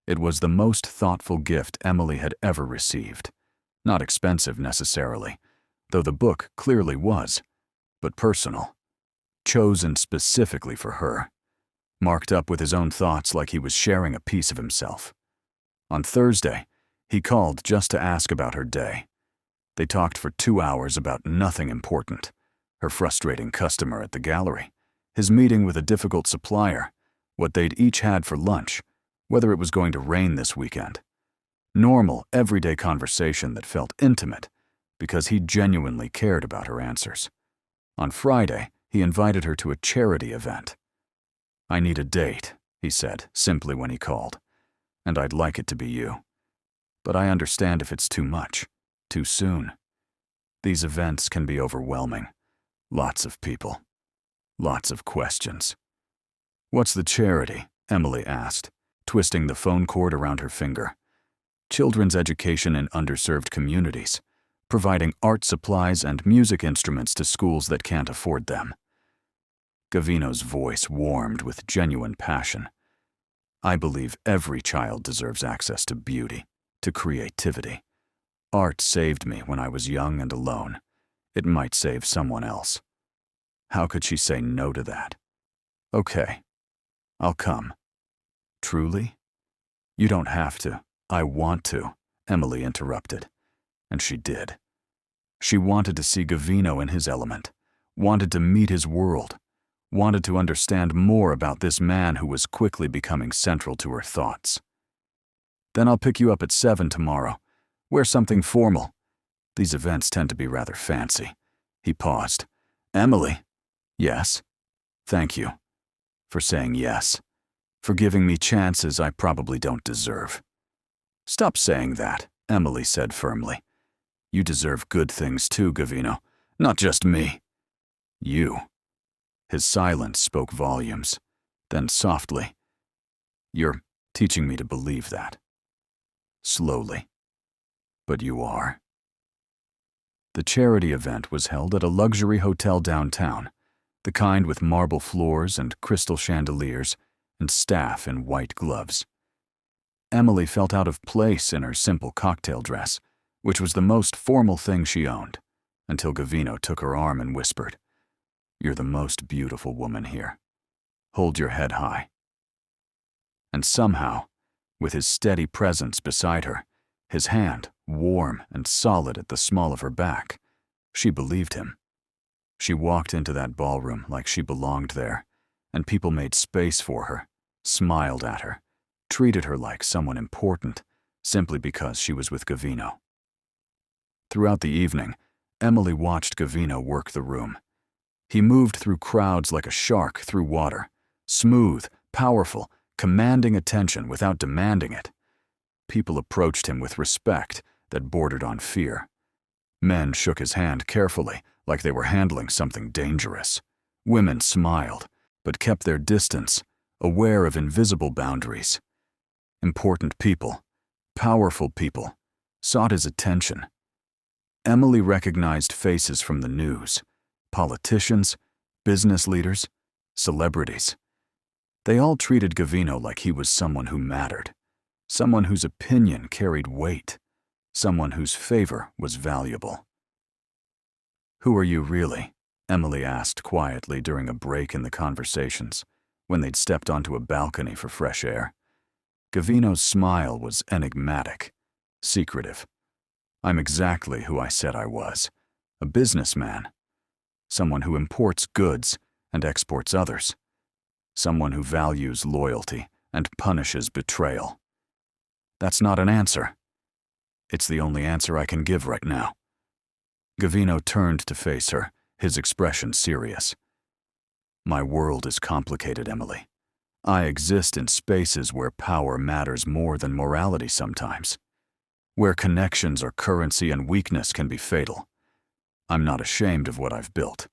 It was the most thoughtful gift Emily had ever received. Not expensive necessarily, though the book clearly was, but personal. Chosen specifically for her. Marked up with his own thoughts like he was sharing a piece of himself. On Thursday, he called just to ask about her day. They talked for 2 hours about nothing important. Her frustrating customer at the gallery, his meeting with a difficult supplier, what they'd each had for lunch, whether it was going to rain this weekend. Normal, everyday conversation that felt intimate, because he genuinely cared about her answers. On Friday, he invited her to a charity event. "I need a date," he said, simply when he called, "and I'd like it to be you. But I understand if it's too much, too soon. These events can be overwhelming. Lots of people. Lots of questions." "What's the charity?" Emily asked, twisting the phone cord around her finger. Children's education in underserved communities, providing art supplies and music instruments to schools that can't afford them. Gavino's voice warmed with genuine passion. "I believe every child deserves access to beauty, to creativity. Art saved me when I was young and alone. It might save someone else." How could she say no to that? "Okay, I'll come." "Truly?" "You don't have to. I want to," Emily interrupted. And she did. She wanted to see Gavino in his element, wanted to meet his world, wanted to understand more about this man who was quickly becoming central to her thoughts. "Then I'll pick you up at 7 tomorrow. Wear something formal. These events tend to be rather fancy." He paused. "Emily?" "Yes?" "Thank you. For saying yes. For giving me chances I probably don't deserve." "Stop saying that," Emily said firmly. "You deserve good things too, Gavino. Not just me." "You." His silence spoke volumes. Then softly, "You're teaching me to believe that." Slowly. "But you are." The charity event was held at a luxury hotel downtown, the kind with marble floors and crystal chandeliers and staff in white gloves. Emily felt out of place in her simple cocktail dress, which was the most formal thing she owned, until Gavino took her arm and whispered, "You're the most beautiful woman here. Hold your head high." And somehow, with his steady presence beside her, his hand warm and solid at the small of her back, she believed him. She walked into that ballroom like she belonged there, and people made space for her, smiled at her, treated her like someone important, simply because she was with Gavino. Throughout the evening, Emily watched Gavino work the room. He moved through crowds like a shark through water, smooth, powerful, commanding attention without demanding it. People approached him with respect that bordered on fear. Men shook his hand carefully, like they were handling something dangerous. Women smiled, but kept their distance, aware of invisible boundaries. Important people, powerful people, sought his attention. Emily recognized faces from the news: politicians, business leaders, celebrities. They all treated Gavino like he was someone who mattered, someone whose opinion carried weight, someone whose favor was valuable. "Who are you really?" Emily asked quietly during a break in the conversations, when they'd stepped onto a balcony for fresh air. Gavino's smile was enigmatic, secretive. "I'm exactly who I said I was, a businessman. Someone who imports goods and exports others. Someone who values loyalty and punishes betrayal." "That's not an answer." "It's the only answer I can give right now." Gavino turned to face her, his expression serious. "My world is complicated, Emily. I exist in spaces where power matters more than morality sometimes, where connections are currency and weakness can be fatal. I'm not ashamed of what I've built,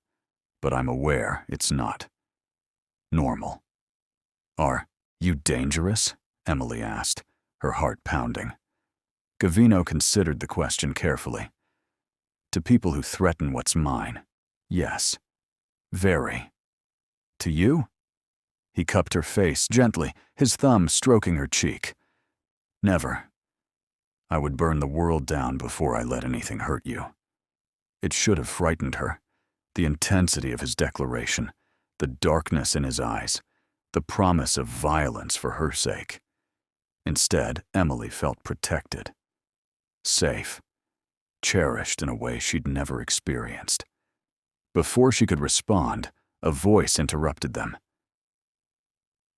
but I'm aware it's not normal." "Are you dangerous?" Emily asked, her heart pounding. Gavino considered the question carefully. "To people who threaten what's mine, yes. Very. To you?" He cupped her face gently, his thumb stroking her cheek. "Never. I would burn the world down before I let anything hurt you." It should have frightened her. The intensity of his declaration, the darkness in his eyes, the promise of violence for her sake. Instead, Emily felt protected, safe, cherished in a way she'd never experienced. Before she could respond, a voice interrupted them.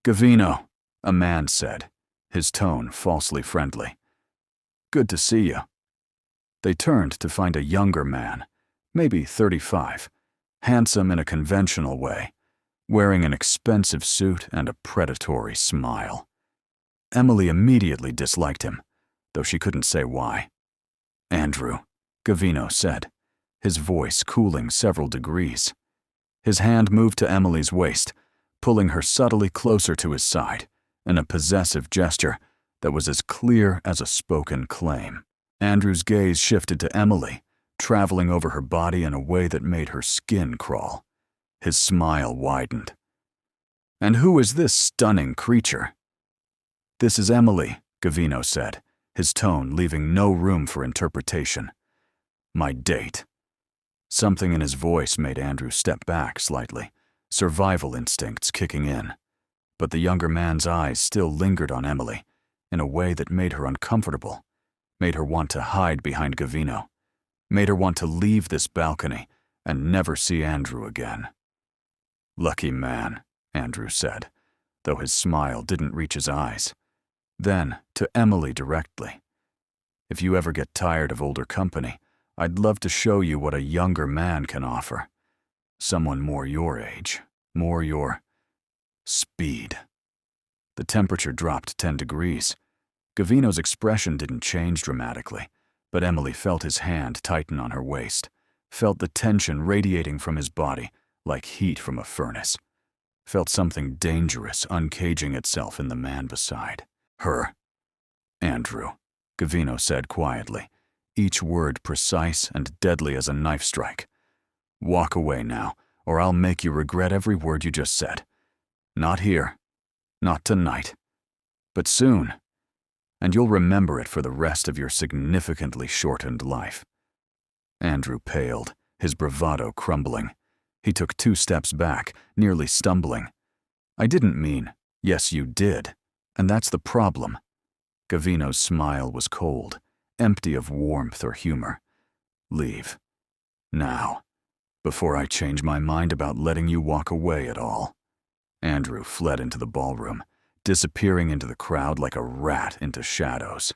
"Gavino," a man said, his tone falsely friendly. "Good to see you." They turned to find a younger man, maybe 35, handsome in a conventional way, wearing an expensive suit and a predatory smile. Emily immediately disliked him, though she couldn't say why. "Andrew," Gavino said, his voice cooling several degrees. His hand moved to Emily's waist, pulling her subtly closer to his side, in a possessive gesture that was as clear as a spoken claim. Andrew's gaze shifted to Emily, traveling over her body in a way that made her skin crawl. His smile widened. "And who is this stunning creature?" "This is Emily," Gavino said, his tone leaving no room for interpretation. "My date." Something in his voice made Andrew step back slightly, survival instincts kicking in. But the younger man's eyes still lingered on Emily, in a way that made her uncomfortable, made her want to hide behind Gavino, made her want to leave this balcony and never see Andrew again. "Lucky man," Andrew said, though his smile didn't reach his eyes. Then, to Emily directly, "If you ever get tired of older company, I'd love to show you what a younger man can offer. Someone more your age, more your speed." The temperature dropped 10 degrees. Gavino's expression didn't change dramatically, but Emily felt his hand tighten on her waist, felt the tension radiating from his body like heat from a furnace, felt something dangerous uncaging itself in the man beside her. "Andrew," Gavino said quietly, each word precise and deadly as a knife strike. "Walk away now, or I'll make you regret every word you just said. Not here, not tonight, but soon, and you'll remember it for the rest of your significantly shortened life." Andrew paled, his bravado crumbling. He took 2 steps back, nearly stumbling. "I didn't mean, yes you did, and that's the problem." Gavino's smile was cold, empty of warmth or humor. "Leave. Now. Before I change my mind about letting you walk away at all." Andrew fled into the ballroom, disappearing into the crowd like a rat into shadows.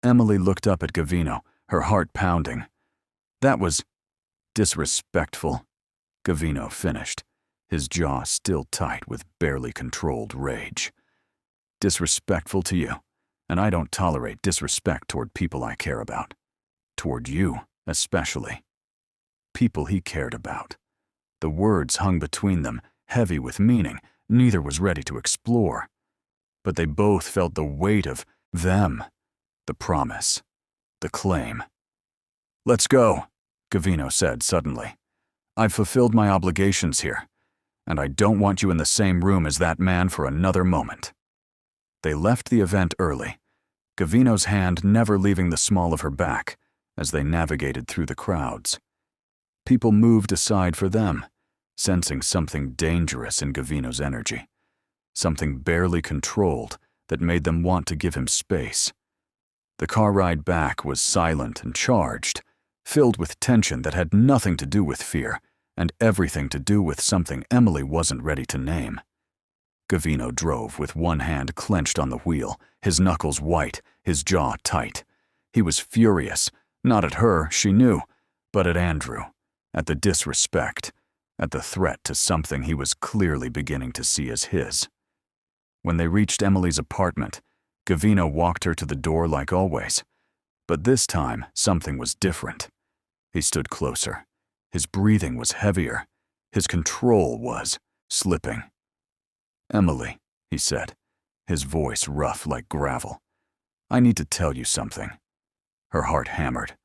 Emily looked up at Gavino, her heart pounding. "That was disrespectful," Gavino finished, his jaw still tight with barely controlled rage. Disrespectful to you, and I don't tolerate disrespect toward people I care about. Toward you, especially. People he cared about. The words hung between them, heavy with meaning neither was ready to explore. But they both felt the weight of them, the promise, the claim. "Let's go," Gavino said suddenly. "I've fulfilled my obligations here, and I don't want you in the same room as that man for another moment." They left the event early, Gavino's hand never leaving the small of her back as they navigated through the crowds. People moved aside for them, sensing something dangerous in Gavino's energy, something barely controlled that made them want to give him space. The car ride back was silent and charged, filled with tension that had nothing to do with fear and everything to do with something Emily wasn't ready to name. Gavino drove with one hand clenched on the wheel, his knuckles white, his jaw tight. He was furious, not at her, she knew, but at Andrew, at the disrespect, at the threat to something he was clearly beginning to see as his. When they reached Emily's apartment, Gavino walked her to the door like always, but this time something was different. He stood closer. His breathing was heavier. His control was slipping. "Emily," he said, his voice rough like gravel. "I need to tell you something." Her heart hammered.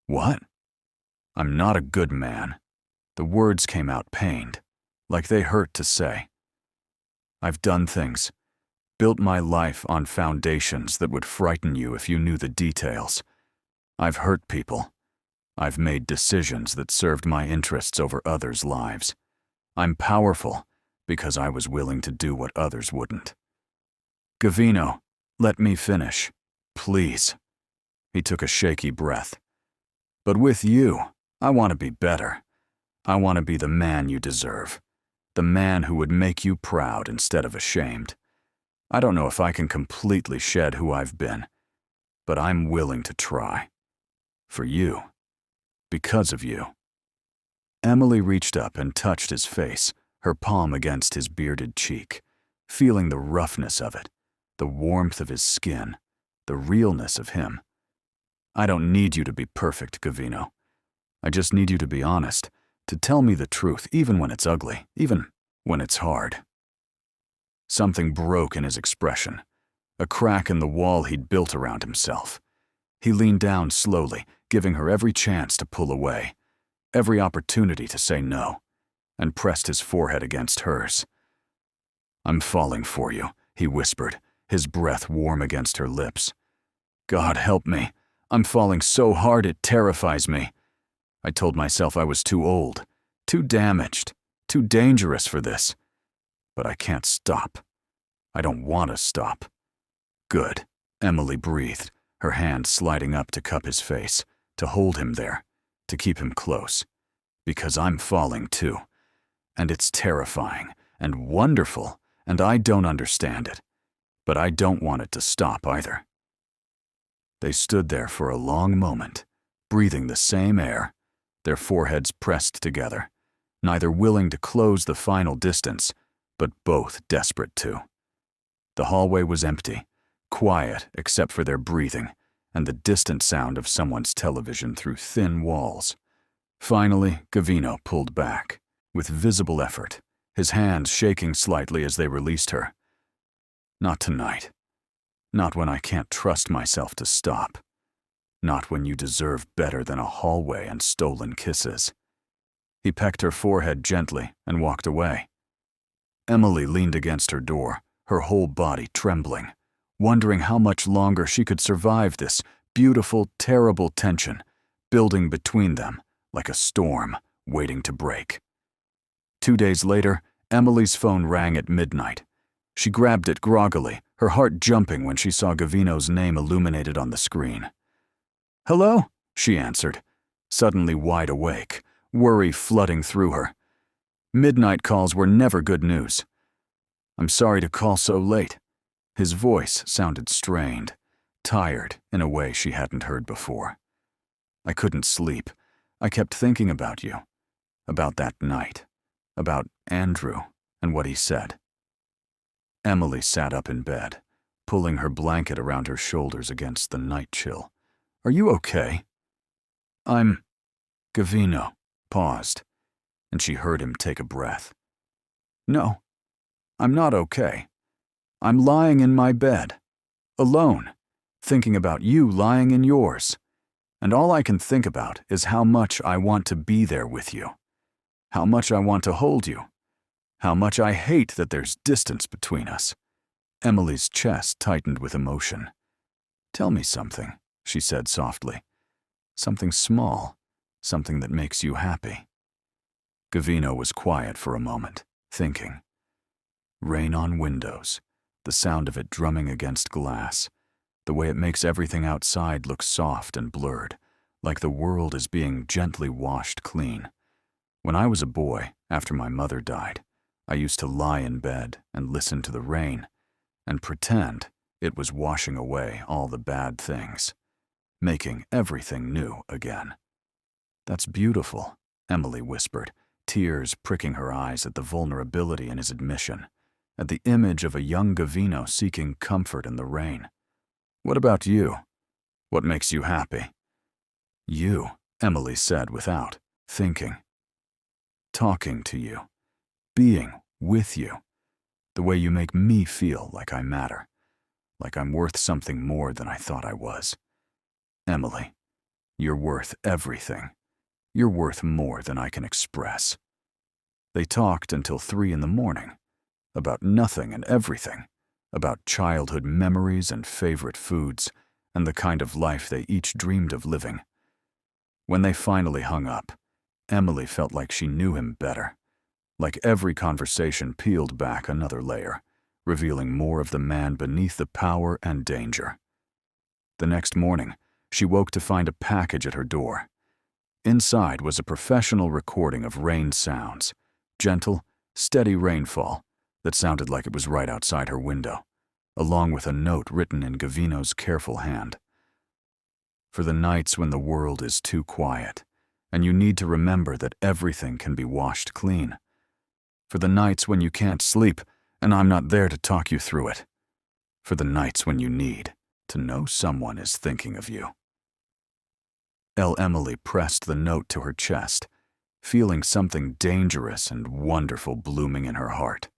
"What?" "I'm not a good man." The words came out pained, like they hurt to say. "I've done things, built my life on foundations that would frighten you if you knew the details. I've hurt people. I've made decisions that served my interests over others' lives. I'm powerful because I was willing to do what others wouldn't." "Gavino, let me finish, please." He took a shaky breath. "But with you, I want to be better. I want to be the man you deserve, the man who would make you proud instead of ashamed. I don't know if I can completely shed who I've been, but I'm willing to try. For you. Because of you." Emily reached up and touched his face, her palm against his bearded cheek, feeling the roughness of it, the warmth of his skin, the realness of him. "I don't need you to be perfect, Gavino. I just need you to be honest, to tell me the truth even when it's ugly, even when it's hard." Something broke in his expression, a crack in the wall he'd built around himself. He leaned down slowly, giving her every chance to pull away, every opportunity to say no, and pressed his forehead against hers. "I'm falling for you," he whispered, his breath warm against her lips. "God help me. I'm falling so hard it terrifies me. I told myself I was too old, too damaged, too dangerous for this. But I can't stop. I don't want to stop." "Good," Emily breathed, her hand sliding up to cup his face, to hold him there, to keep him close. "Because I'm falling too. And it's terrifying and wonderful, and I don't understand it. But I don't want it to stop either." They stood there for a long moment, breathing the same air, their foreheads pressed together, neither willing to close the final distance, but both desperate to. The hallway was empty, quiet except for their breathing and the distant sound of someone's television through thin walls. Finally, Gavino pulled back, with visible effort, his hands shaking slightly as they released her. "Not tonight. Not when I can't trust myself to stop. Not when you deserve better than a hallway and stolen kisses." He pecked her forehead gently and walked away. Emily leaned against her door, her whole body trembling, wondering how much longer she could survive this beautiful, terrible tension, building between them like a storm waiting to break. 2 days later, Emily's phone rang at midnight. She grabbed it groggily, her heart jumping when she saw Gavino's name illuminated on the screen. "Hello?" she answered, suddenly wide awake, worry flooding through her. Midnight calls were never good news. "I'm sorry to call so late." His voice sounded strained, tired in a way she hadn't heard before. "I couldn't sleep. I kept thinking about you, about that night, about Andrew and what he said." Emily sat up in bed, pulling her blanket around her shoulders against the night chill. "Are you okay?" Gavino paused, and she heard him take a breath. "No, I'm not okay. I'm lying in my bed, alone, thinking about you lying in yours. And all I can think about is how much I want to be there with you, how much I want to hold you, how much I hate that there's distance between us." Emily's chest tightened with emotion. "Tell me something," she said softly. "Something small, something that makes you happy." Gavino was quiet for a moment, thinking. Rain on windows, the sound of it drumming against glass, the way it makes everything outside look soft and blurred, like the world is being gently washed clean. When I was a boy, after my mother died, I used to lie in bed and listen to the rain and pretend it was washing away all the bad things, making everything new again. "That's beautiful," Emily whispered, tears pricking her eyes at the vulnerability in his admission, at the image of a young Gavino seeking comfort in the rain. "What about you? What makes you happy?" "You," Emily said without thinking. "Talking to you, being with you, the way you make me feel like I matter, like I'm worth something more than I thought I was. Emily, you're worth everything. You're worth more than I can express." They talked until 3 in the morning, about nothing and everything, about childhood memories and favorite foods, and the kind of life they each dreamed of living. When they finally hung up, Emily felt like she knew him better, like every conversation peeled back another layer, revealing more of the man beneath the power and danger. The next morning, she woke to find a package at her door. Inside was a professional recording of rain sounds, gentle, steady rainfall that sounded like it was right outside her window, along with a note written in Gavino's careful hand. "For the nights when the world is too quiet, and you need to remember that everything can be washed clean. For the nights when you can't sleep, and I'm not there to talk you through it. For the nights when you need to know someone is thinking of you." Emily pressed the note to her chest, feeling something dangerous and wonderful blooming in her heart.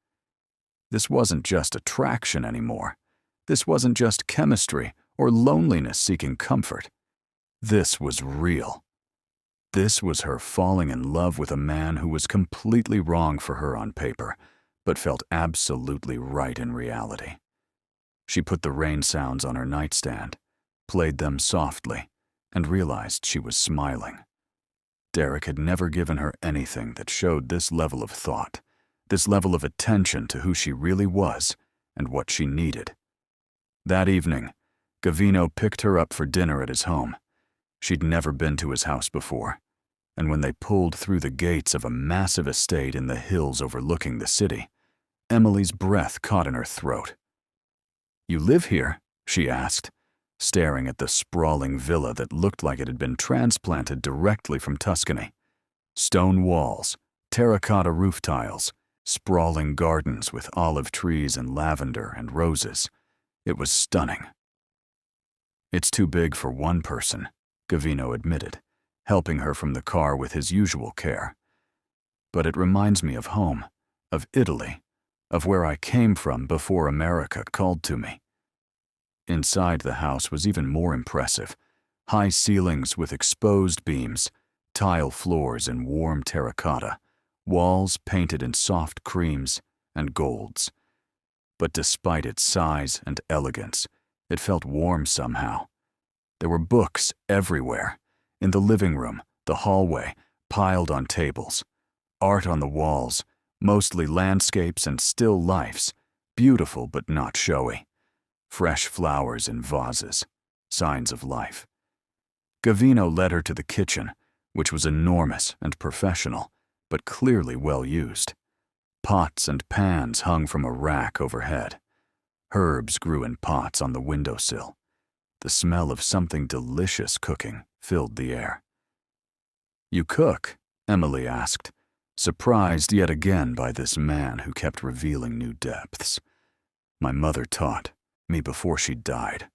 This wasn't just attraction anymore. This wasn't just chemistry or loneliness seeking comfort. This was real. This was her falling in love with a man who was completely wrong for her on paper, but felt absolutely right in reality. She put the rain sounds on her nightstand, played them softly, and realized she was smiling. Derek had never given her anything that showed this level of thought, this level of attention to who she really was and what she needed. That evening, Gavino picked her up for dinner at his home. She'd never been to his house before, and when they pulled through the gates of a massive estate in the hills overlooking the city, Emily's breath caught in her throat. "You live here?" she asked, staring at the sprawling villa that looked like it had been transplanted directly from Tuscany. Stone walls, terracotta roof tiles, sprawling gardens with olive trees and lavender and roses. It was stunning. "It's too big for one person," Gavino admitted, helping her from the car with his usual care. "But it reminds me of home, of Italy, of where I came from before America called to me." Inside the house was even more impressive. High ceilings with exposed beams, tile floors in warm terracotta, walls painted in soft creams and golds. But despite its size and elegance, it felt warm somehow. There were books everywhere, in the living room, the hallway, piled on tables. Art on the walls, mostly landscapes and still lifes, beautiful but not showy. Fresh flowers in vases, signs of life. Gavino led her to the kitchen, which was enormous and professional, but clearly well used. Pots and pans hung from a rack overhead. Herbs grew in pots on the windowsill. The smell of something delicious cooking filled the air. "You cook?" Emily asked, surprised yet again by this man who kept revealing new depths. "My mother taught," Me before she died.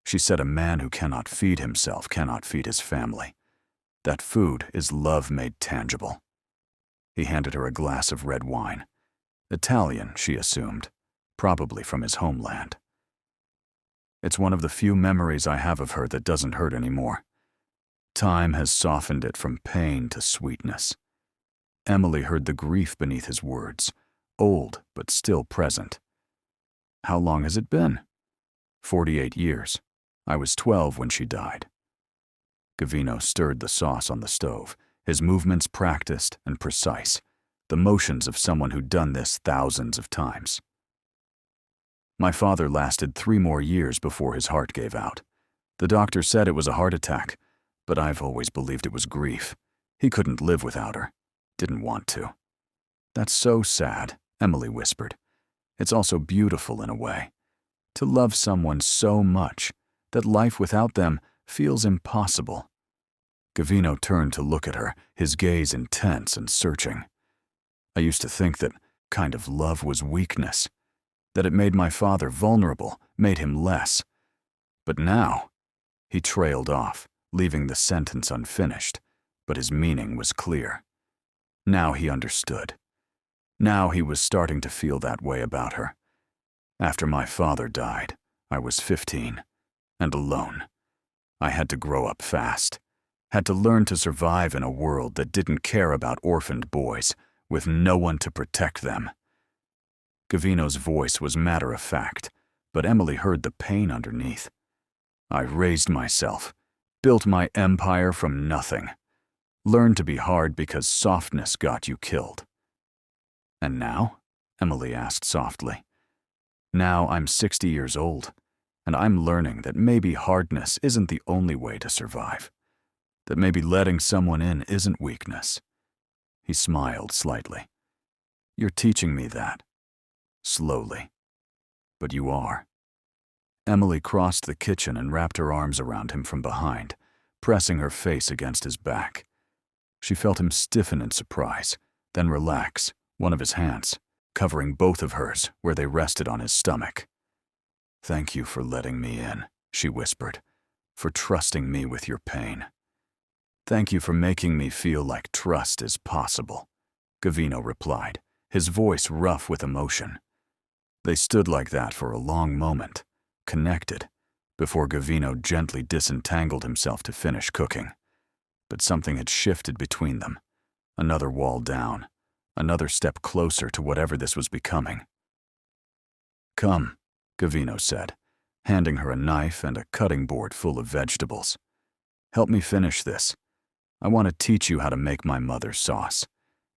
She said a man who cannot feed himself cannot feed his family. That food is love made tangible. He handed her a glass of red wine. Italian, she assumed, probably from his homeland. It's one of the few memories I have of her that doesn't hurt anymore. Time has softened it from pain to sweetness. Emily heard the grief beneath his words, old but still present. How long has it been? 48 years. I was 12 when she died. Gavino stirred the sauce on the stove, his movements practiced and precise, the motions of someone who'd done this thousands of times. My father lasted 3 more years before his heart gave out. The doctor said it was a heart attack, but I've always believed it was grief. He couldn't live without her. Didn't want to. That's so sad, Emily whispered. It's also beautiful in a way. To love someone so much that life without them feels impossible. Gavino turned to look at her, his gaze intense and searching. I used to think that kind of love was weakness, that it made my father vulnerable, made him less. But now, he trailed off, leaving the sentence unfinished, but his meaning was clear. Now he understood. Now he was starting to feel that way about her. After my father died, I was 15, and alone. I had to grow up fast, had to learn to survive in a world that didn't care about orphaned boys, with no one to protect them. Gavino's voice was matter-of-fact, but Emily heard the pain underneath. I raised myself, built my empire from nothing, learned to be hard because softness got you killed. And now? Emily asked softly. Now I'm 60 years old, and I'm learning that maybe hardness isn't the only way to survive, that maybe letting someone in isn't weakness. He smiled slightly. You're teaching me that. Slowly. But you are. Emily crossed the kitchen and wrapped her arms around him from behind, pressing her face against his back. She felt him stiffen in surprise, then relax, one of his hands, covering both of hers where they rested on his stomach. Thank you for letting me in, she whispered, for trusting me with your pain. Thank you for making me feel like trust is possible, Gavino replied, his voice rough with emotion. They stood like that for a long moment, connected, before Gavino gently disentangled himself to finish cooking. But something had shifted between them. Another wall down, another step closer to whatever this was becoming. Come, Gavino said, handing her a knife and a cutting board full of vegetables. Help me finish this. I want to teach you how to make my mother's sauce.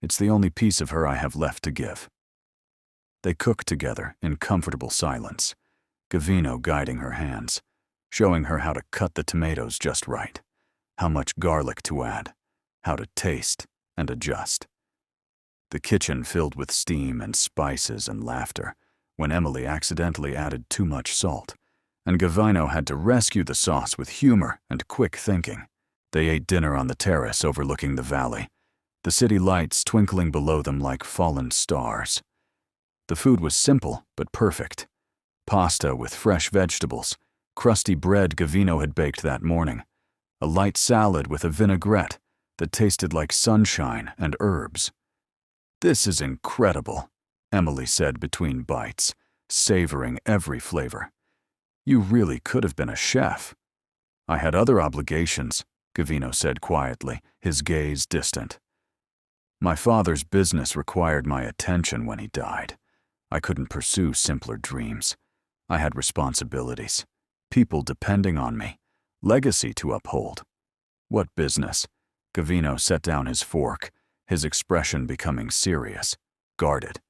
It's the only piece of her I have left to give. They cooked together in comfortable silence, Gavino guiding her hands, showing her how to cut the tomatoes just right, how much garlic to add, how to taste and adjust. The kitchen filled with steam and spices and laughter when Emily accidentally added too much salt, and Gavino had to rescue the sauce with humor and quick thinking. They ate dinner on the terrace overlooking the valley, the city lights twinkling below them like fallen stars. The food was simple but perfect. Pasta with fresh vegetables, crusty bread Gavino had baked that morning, a light salad with a vinaigrette that tasted like sunshine and herbs. This is incredible, Emily said between bites, savoring every flavor. You really could have been a chef. I had other obligations, Gavino said quietly, his gaze distant. My father's business required my attention when he died. I couldn't pursue simpler dreams. I had responsibilities, people depending on me, legacy to uphold. What business? Gavino set down his fork, his expression becoming serious, guarded.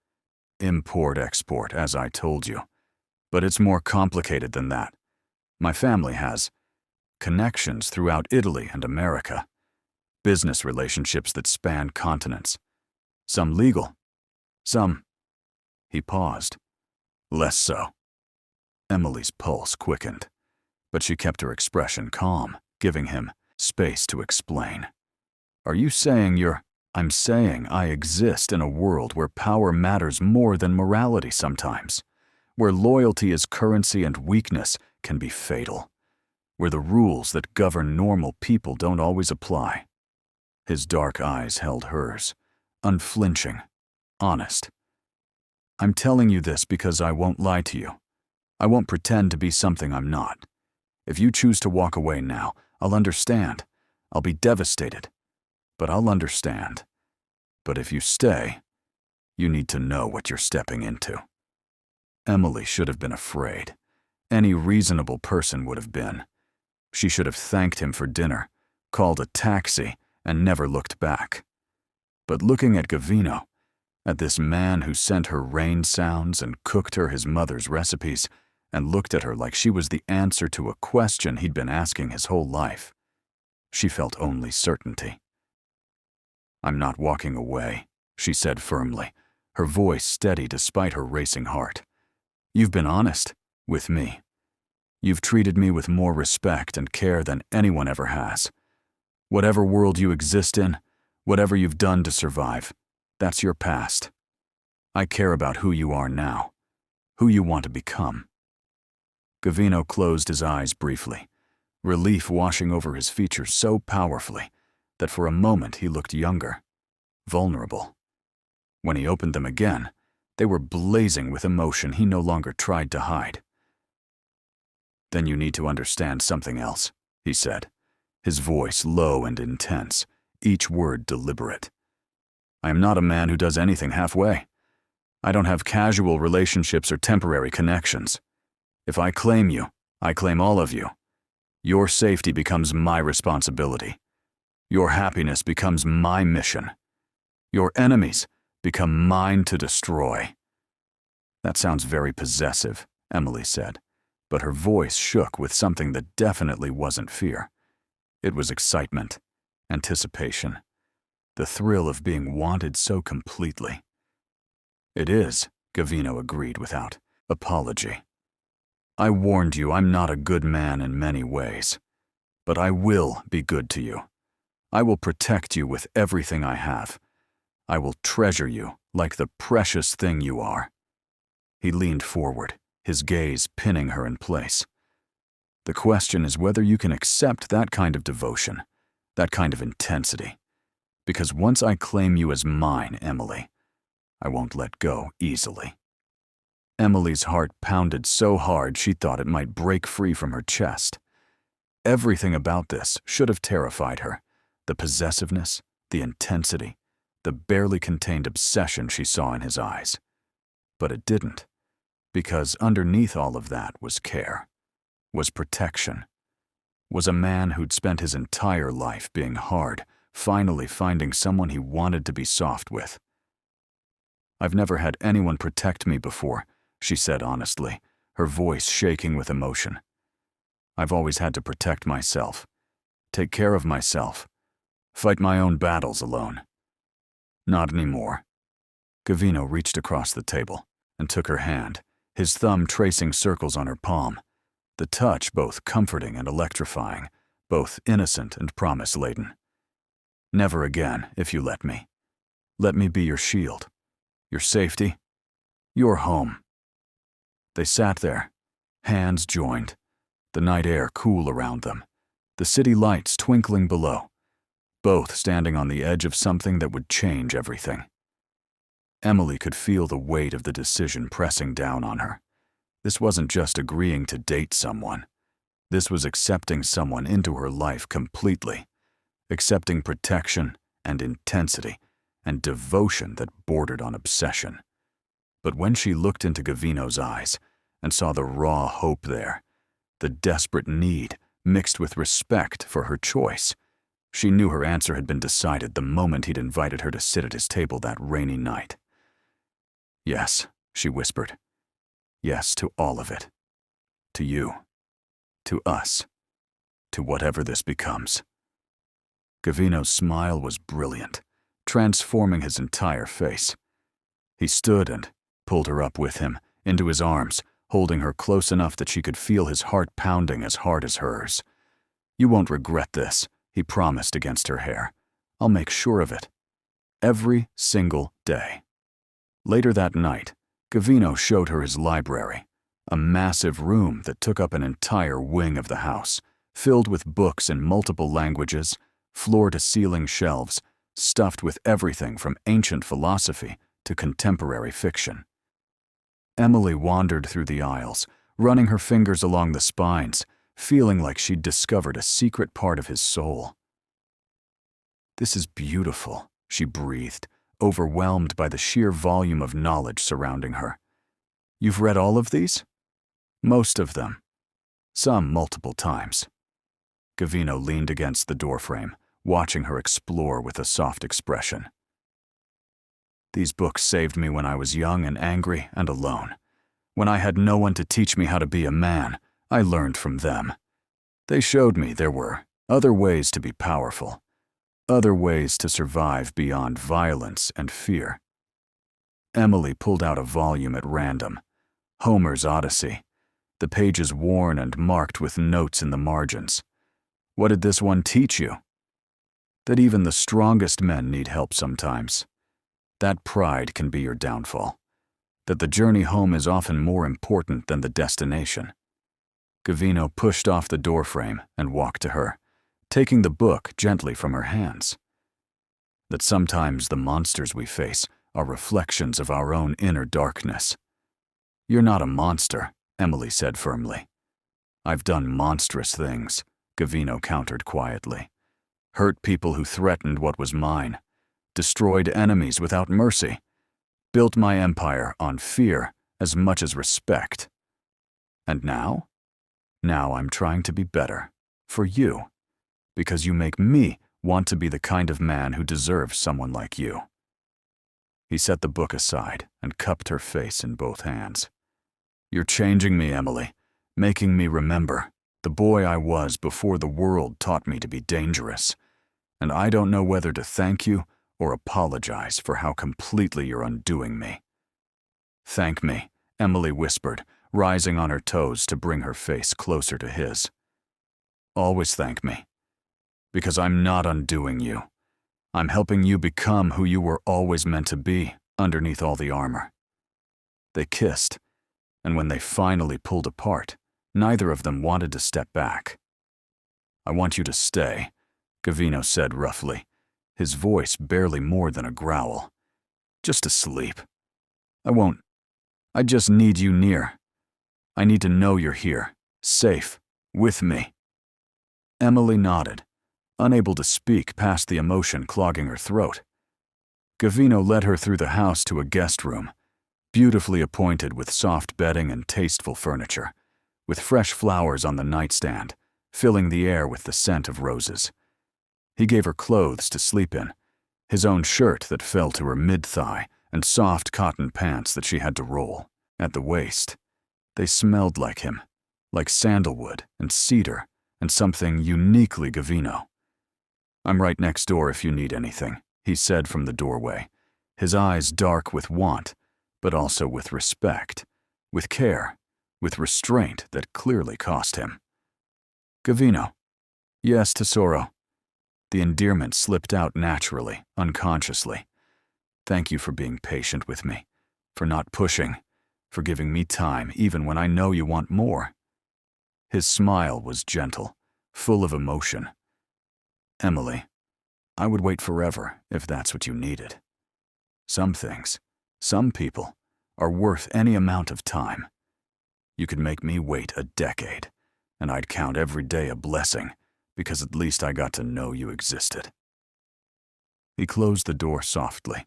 Import-export, as I told you. But it's more complicated than that. My family has connections throughout Italy and America, business relationships that span continents. Some legal, some... He paused. Less so. Emily's pulse quickened, but she kept her expression calm, giving him space to explain. Are you saying you're... I'm saying I exist in a world where power matters more than morality sometimes, where loyalty is currency and weakness can be fatal, where the rules that govern normal people don't always apply. His dark eyes held hers, unflinching, honest. I'm telling you this because I won't lie to you. I won't pretend to be something I'm not. If you choose to walk away now, I'll understand. I'll be devastated, but I'll understand. But if you stay, you need to know what you're stepping into. Emily should have been afraid. Any reasonable person would have been. She should have thanked him for dinner, called a taxi, and never looked back. But looking at Gavino, at this man who sent her rain sounds and cooked her his mother's recipes, and looked at her like she was the answer to a question he'd been asking his whole life, she felt only certainty. I'm not walking away, she said firmly, her voice steady despite her racing heart. You've been honest with me. You've treated me with more respect and care than anyone ever has. Whatever world you exist in, whatever you've done to survive, that's your past. I care about who you are now, who you want to become. Gavino closed his eyes briefly, relief washing over his features so powerfully that for a moment he looked younger, vulnerable. When he opened them again, they were blazing with emotion he no longer tried to hide. Then you need to understand something else, he said, his voice low and intense, each word deliberate. I am not a man who does anything halfway. I don't have casual relationships or temporary connections. If I claim you, I claim all of you. Your safety becomes my responsibility. Your happiness becomes my mission. Your enemies become mine to destroy. That sounds very possessive, Emily said, but her voice shook with something that definitely wasn't fear. It was excitement, anticipation, the thrill of being wanted so completely. It is, Gavino agreed without apology. I warned you I'm not a good man in many ways, but I will be good to you. I will protect you with everything I have. I will treasure you like the precious thing you are. He leaned forward, his gaze pinning her in place. The question is whether you can accept that kind of devotion, that kind of intensity. Because once I claim you as mine, Emily, I won't let go easily. Emily's heart pounded so hard she thought it might break free from her chest. Everything about this should have terrified her. The possessiveness, the intensity, the barely contained obsession she saw in his eyes. But it didn't, because underneath all of that was care, was protection, was a man who'd spent his entire life being hard, finally finding someone he wanted to be soft with. I've never had anyone protect me before, she said honestly, her voice shaking with emotion. I've always had to protect myself, take care of myself, fight my own battles alone. Not anymore. Gavino reached across the table and took her hand, his thumb tracing circles on her palm, the touch both comforting and electrifying, both innocent and promise-laden. Never again, if you let me. Let me be your shield, your safety, your home. They sat there, hands joined, the night air cool around them, the city lights twinkling below, both standing on the edge of something that would change everything. Emily could feel the weight of the decision pressing down on her. This wasn't just agreeing to date someone. This was accepting someone into her life completely, accepting protection and intensity and devotion that bordered on obsession. But when she looked into Gavino's eyes and saw the raw hope there, the desperate need mixed with respect for her choice, she knew her answer had been decided the moment he'd invited her to sit at his table that rainy night. Yes, she whispered. Yes to all of it. To you. To us. To whatever this becomes. Gavino's smile was brilliant, transforming his entire face. He stood and pulled her up with him, into his arms, holding her close enough that she could feel his heart pounding as hard as hers. You won't regret this, he promised against her hair. I'll make sure of it. Every single day. Later that night, Gavino showed her his library, a massive room that took up an entire wing of the house, filled with books in multiple languages, floor-to-ceiling shelves, stuffed with everything from ancient philosophy to contemporary fiction. Emily wandered through the aisles, running her fingers along the spines, feeling like she'd discovered a secret part of his soul. "This is beautiful," she breathed, overwhelmed by the sheer volume of knowledge surrounding her. "You've read all of these?" "Most of them. Some multiple times." Gavino leaned against the doorframe, watching her explore with a soft expression. "These books saved me when I was young and angry and alone. When I had no one to teach me how to be a man, I learned from them. They showed me there were other ways to be powerful, other ways to survive beyond violence and fear." Emily pulled out a volume at random, Homer's Odyssey, the pages worn and marked with notes in the margins. "What did this one teach you?" "That even the strongest men need help sometimes. That pride can be your downfall. That the journey home is often more important than the destination." Gavino pushed off the doorframe and walked to her, taking the book gently from her hands. "That sometimes the monsters we face are reflections of our own inner darkness." "You're not a monster," Emily said firmly. "I've done monstrous things," Gavino countered quietly. "Hurt people who threatened what was mine, destroyed enemies without mercy, built my empire on fear as much as respect. And now? Now I'm trying to be better, for you, because you make me want to be the kind of man who deserves someone like you." He set the book aside and cupped her face in both hands. "You're changing me, Emily, making me remember the boy I was before the world taught me to be dangerous. And I don't know whether to thank you or apologize for how completely you're undoing me." "Thank me," Emily whispered, rising on her toes to bring her face closer to his. "Always thank me. Because I'm not undoing you. I'm helping you become who you were always meant to be underneath all the armor." They kissed, and when they finally pulled apart, neither of them wanted to step back. "I want you to stay," Gavino said roughly, his voice barely more than a growl. "Just to sleep. I won't. I just need you near. I need to know you're here, safe, with me." Emily nodded, unable to speak past the emotion clogging her throat. Gavino led her through the house to a guest room, beautifully appointed with soft bedding and tasteful furniture, with fresh flowers on the nightstand, filling the air with the scent of roses. He gave her clothes to sleep in, his own shirt that fell to her mid-thigh and soft cotton pants that she had to roll at the waist. They smelled like him, like sandalwood and cedar and something uniquely Gavino. "I'm right next door if you need anything," he said from the doorway, his eyes dark with want, but also with respect, with care, with restraint that clearly cost him. "Gavino." "Yes, Tesoro." The endearment slipped out naturally, unconsciously. "Thank you for being patient with me, for not pushing, for giving me time even when I know you want more." His smile was gentle, full of emotion. "Emily, I would wait forever if that's what you needed. Some things, some people, are worth any amount of time. You could make me wait a decade, and I'd count every day a blessing, because at least I got to know you existed." He closed the door softly,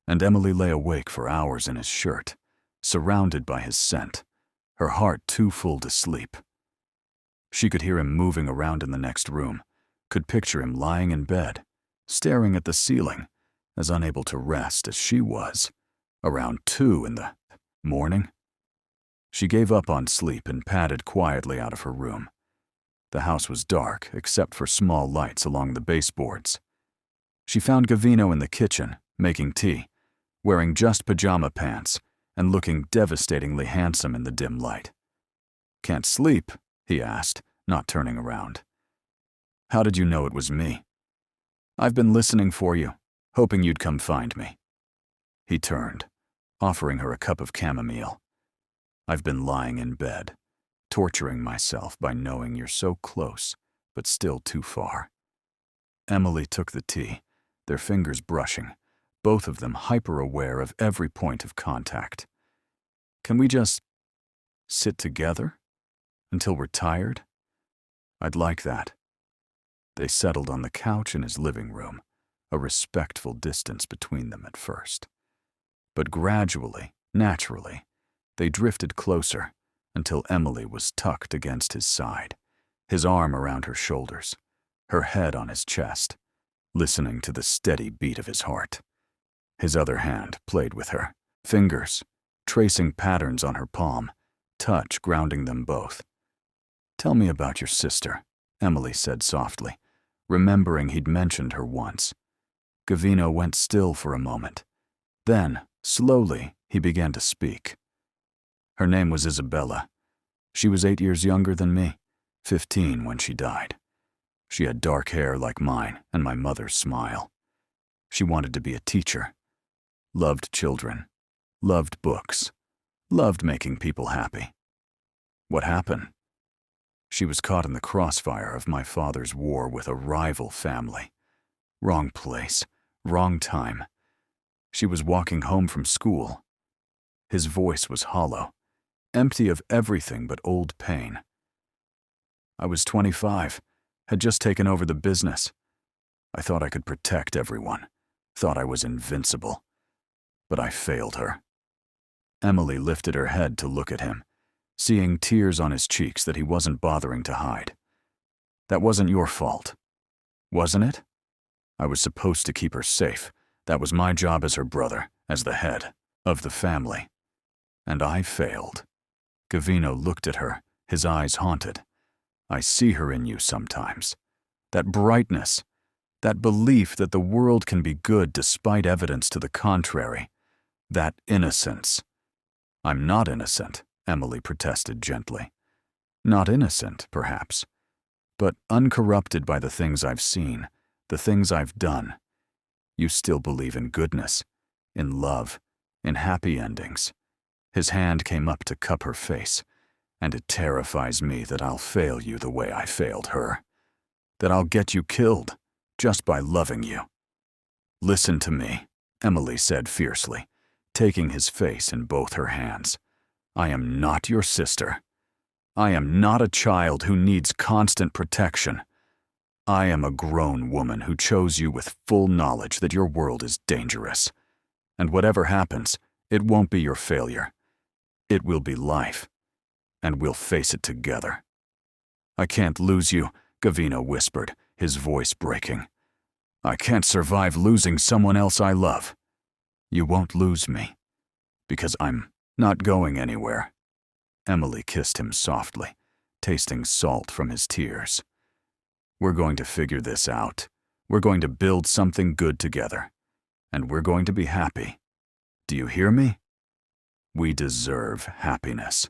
and Emily lay awake for hours in his shirt, surrounded by his scent, her heart too full to sleep. She could hear him moving around in the next room, could picture him lying in bed, staring at the ceiling, as unable to rest as she was, around 2 in the morning. She gave up on sleep and padded quietly out of her room. The house was dark except for small lights along the baseboards. She found Gavino in the kitchen, making tea, wearing just pajama pants and looking devastatingly handsome in the dim light. "Can't sleep?" he asked, not turning around. "How did you know it was me?" "I've been listening for you, hoping you'd come find me." He turned, offering her a cup of chamomile. I've been lying in bed, torturing myself by knowing you're so close, but still too far. Emily took the tea, their fingers brushing, both of them hyper-aware of every point of contact. Can we just sit together until we're tired? I'd like that. They settled on the couch in his living room, a respectful distance between them at first. But gradually, naturally, they drifted closer until Emily was tucked against his side, his arm around her shoulders, her head on his chest, listening to the steady beat of his heart. His other hand played with her, fingers tracing patterns on her palm, touch grounding them both. "Tell me about your sister," Emily said softly, remembering he'd mentioned her once. Gavino went still for a moment. Then, slowly, he began to speak. Her name was Isabella. She was 8 years younger than me, 15 when she died. She had dark hair like mine and my mother's smile. She wanted to be a teacher, loved children, loved books, loved making people happy. What happened? She was caught in the crossfire of my father's war with a rival family. Wrong place, wrong time. She was walking home from school. His voice was hollow, empty of everything but old pain. I was 25, had just taken over the business. I thought I could protect everyone, thought I was invincible. But I failed her. Emily lifted her head to look at him, seeing tears on his cheeks that he wasn't bothering to hide. That wasn't your fault, wasn't it? I was supposed to keep her safe. That was my job as her brother, as the head of the family. And I failed. Gavino looked at her, his eyes haunted. I see her in you sometimes. That brightness, that belief that the world can be good despite evidence to the contrary. That innocence. I'm not innocent, Emily protested gently. Not innocent, perhaps, but uncorrupted by the things I've seen, the things I've done. You still believe in goodness, in love, in happy endings. His hand came up to cup her face, and it terrifies me that I'll fail you the way I failed her. That I'll get you killed just by loving you. Listen to me, Emily said fiercely, taking his face in both her hands. I am not your sister. I am not a child who needs constant protection. I am a grown woman who chose you with full knowledge that your world is dangerous. And whatever happens, it won't be your failure. It will be life. And we'll face it together. I can't lose you, Gavino whispered, his voice breaking. I can't survive losing someone else I love. You won't lose me, because I'm not going anywhere. Emily kissed him softly, tasting salt from his tears. We're going to figure this out. We're going to build something good together. And we're going to be happy. Do you hear me? We deserve happiness.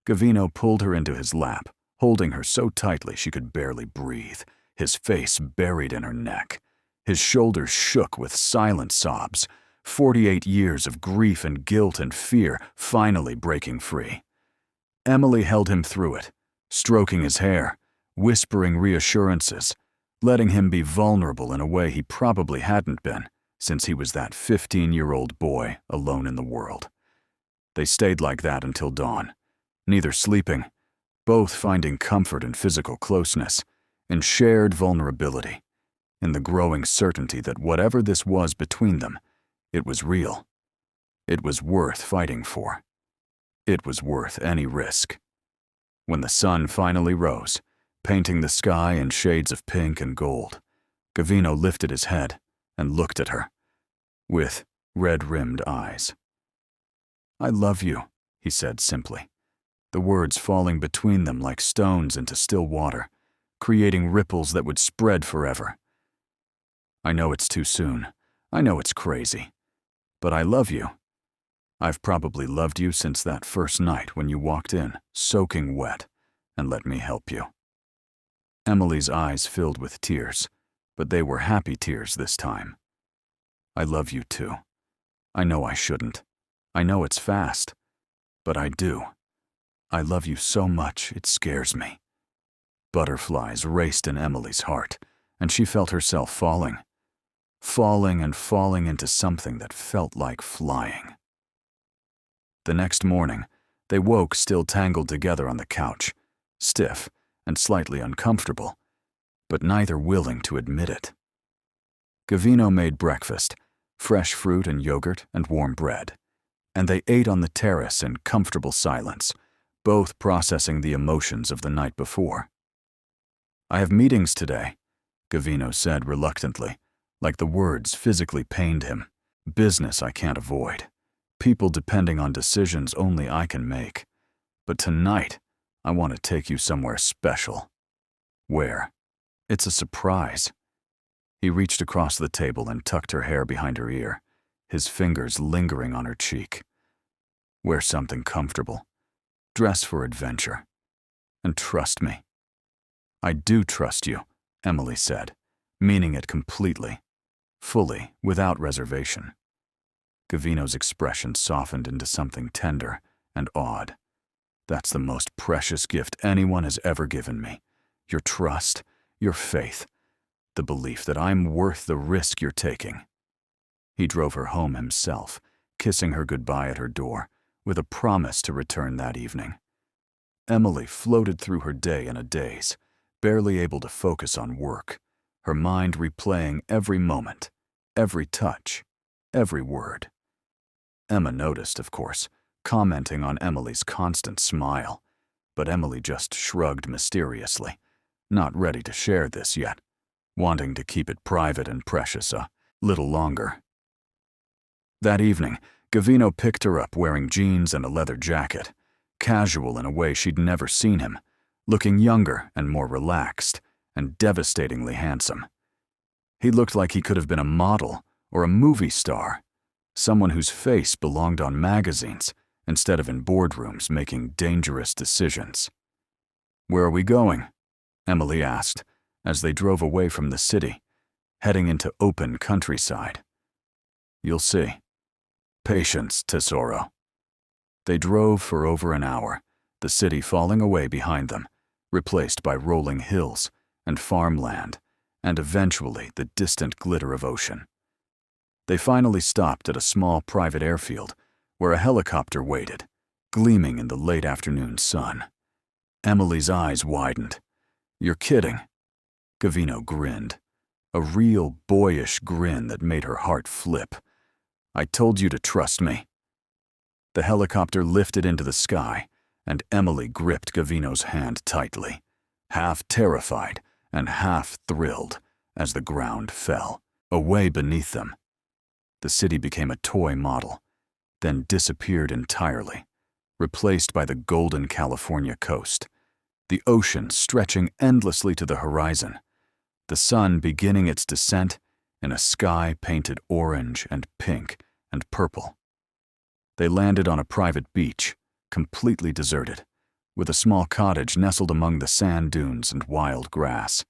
Gavino pulled her into his lap, holding her so tightly she could barely breathe, his face buried in her neck. His shoulders shook with silent sobs, 48 years of grief and guilt and fear finally breaking free. Emily held him through it, stroking his hair, whispering reassurances, letting him be vulnerable in a way he probably hadn't been since he was that 15-year-old boy alone in the world. They stayed like that until dawn, neither sleeping, both finding comfort in physical closeness, in shared vulnerability, in the growing certainty that whatever this was between them, it was real. It was worth fighting for. It was worth any risk. When the sun finally rose, painting the sky in shades of pink and gold, Gavino lifted his head and looked at her, with red-rimmed eyes. I love you, he said simply, the words falling between them like stones into still water, creating ripples that would spread forever. I know it's too soon. I know it's crazy. But I love you. I've probably loved you since that first night when you walked in, soaking wet, and let me help you. Emily's eyes filled with tears, but they were happy tears this time. I love you too. I know I shouldn't. I know it's fast. But I do. I love you so much, it scares me. Butterflies raced in Emily's heart, and she felt herself falling and falling into something that felt like flying. The next morning, they woke still tangled together on the couch, stiff and slightly uncomfortable, but neither willing to admit it. Gavino made breakfast, fresh fruit and yogurt and warm bread, and they ate on the terrace in comfortable silence, both processing the emotions of the night before. I have meetings today, Gavino said reluctantly, like the words physically pained him. Business I can't avoid. People depending on decisions only I can make. But tonight, I want to take you somewhere special. Where? It's a surprise. He reached across the table and tucked her hair behind her ear, his fingers lingering on her cheek. Wear something comfortable. Dress for adventure. And trust me. I do trust you, Emily said, meaning it completely, fully, without reservation. Gavino's expression softened into something tender and awed. That's the most precious gift anyone has ever given me. Your trust, your faith, the belief that I'm worth the risk you're taking. He drove her home himself, kissing her goodbye at her door, with a promise to return that evening. Emily floated through her day in a daze, barely able to focus on work, her mind replaying every moment, every touch, every word. Emma noticed, of course, commenting on Emily's constant smile, but Emily just shrugged mysteriously, not ready to share this yet, wanting to keep it private and precious a little longer. That evening, Gavino picked her up wearing jeans and a leather jacket, casual in a way she'd never seen him, looking younger and more relaxed, and devastatingly handsome. He looked like he could have been a model or a movie star, someone whose face belonged on magazines instead of in boardrooms making dangerous decisions. "Where are we going?" Emily asked, as they drove away from the city, heading into open countryside. "You'll see. Patience, tesoro." They drove for over an hour, the city falling away behind them, replaced by rolling hills and farmland, and eventually the distant glitter of ocean. They finally stopped at a small private airfield where a helicopter waited, gleaming in the late afternoon sun. Emily's eyes widened. "You're kidding." Gavino grinned, a real boyish grin that made her heart flip. "I told you to trust me." The helicopter lifted into the sky, and Emily gripped Gavino's hand tightly, half terrified and half thrilled as the ground fell away beneath them. The city became a toy model, then disappeared entirely, replaced by the golden California coast, the ocean stretching endlessly to the horizon, the sun beginning its descent in a sky painted orange and pink and purple. They landed on a private beach, completely deserted, with a small cottage nestled among the sand dunes and wild grass.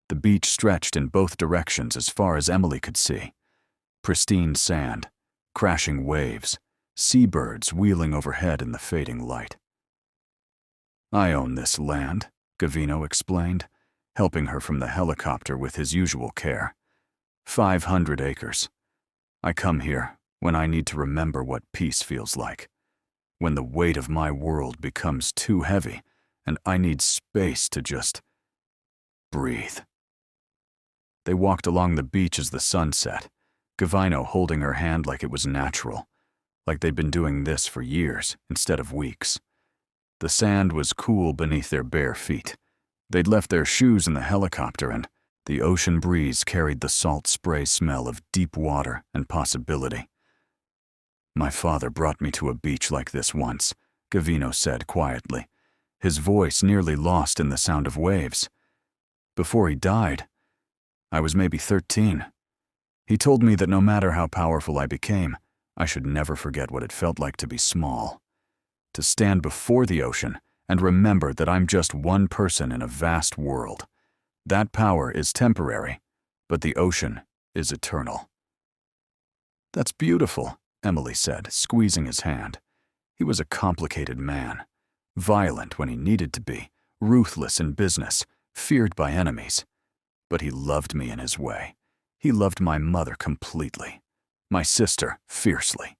The beach stretched in both directions as far as Emily could see. Pristine sand, crashing waves, seabirds wheeling overhead in the fading light. "I own this land," Gavino explained, helping her from the helicopter with his usual care. 500 acres. I come here when I need to remember what peace feels like, when the weight of my world becomes too heavy and I need space to just breathe. They walked along the beach as the sun set, Gavino holding her hand like it was natural, like they'd been doing this for years instead of weeks. The sand was cool beneath their bare feet. They'd left their shoes in the helicopter, and the ocean breeze carried the salt spray smell of deep water and possibility. "My father brought me to a beach like this once," Gavino said quietly, his voice nearly lost in the sound of waves. "Before he died, I was maybe 13. He told me that no matter how powerful I became, I should never forget what it felt like to be small, to stand before the ocean and remember that I'm just one person in a vast world. That power is temporary, but the ocean is eternal." "That's beautiful," Emily said, squeezing his hand. He was a complicated man, violent when he needed to be, ruthless in business, feared by enemies. But he loved me in his way. He loved my mother completely, my sister fiercely.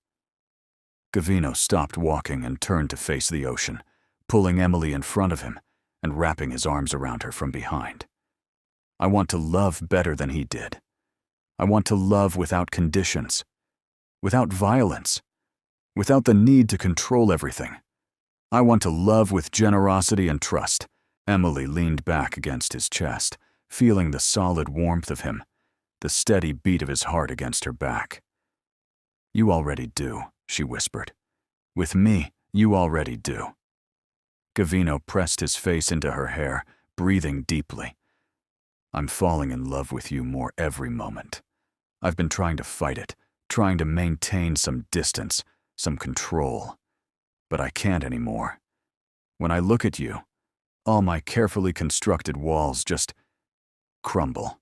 Gavino stopped walking and turned to face the ocean, pulling Emily in front of him and wrapping his arms around her from behind. I want to love better than he did. I want to love without conditions, without violence, without the need to control everything. I want to love with generosity and trust. Emily leaned back against his chest, feeling the solid warmth of him, the steady beat of his heart against her back. "You already do," she whispered. "With me, you already do." Gavino pressed his face into her hair, breathing deeply. "I'm falling in love with you more every moment. I've been trying to fight it, trying to maintain some distance, some control. But I can't anymore. When I look at you, all my carefully constructed walls just crumble.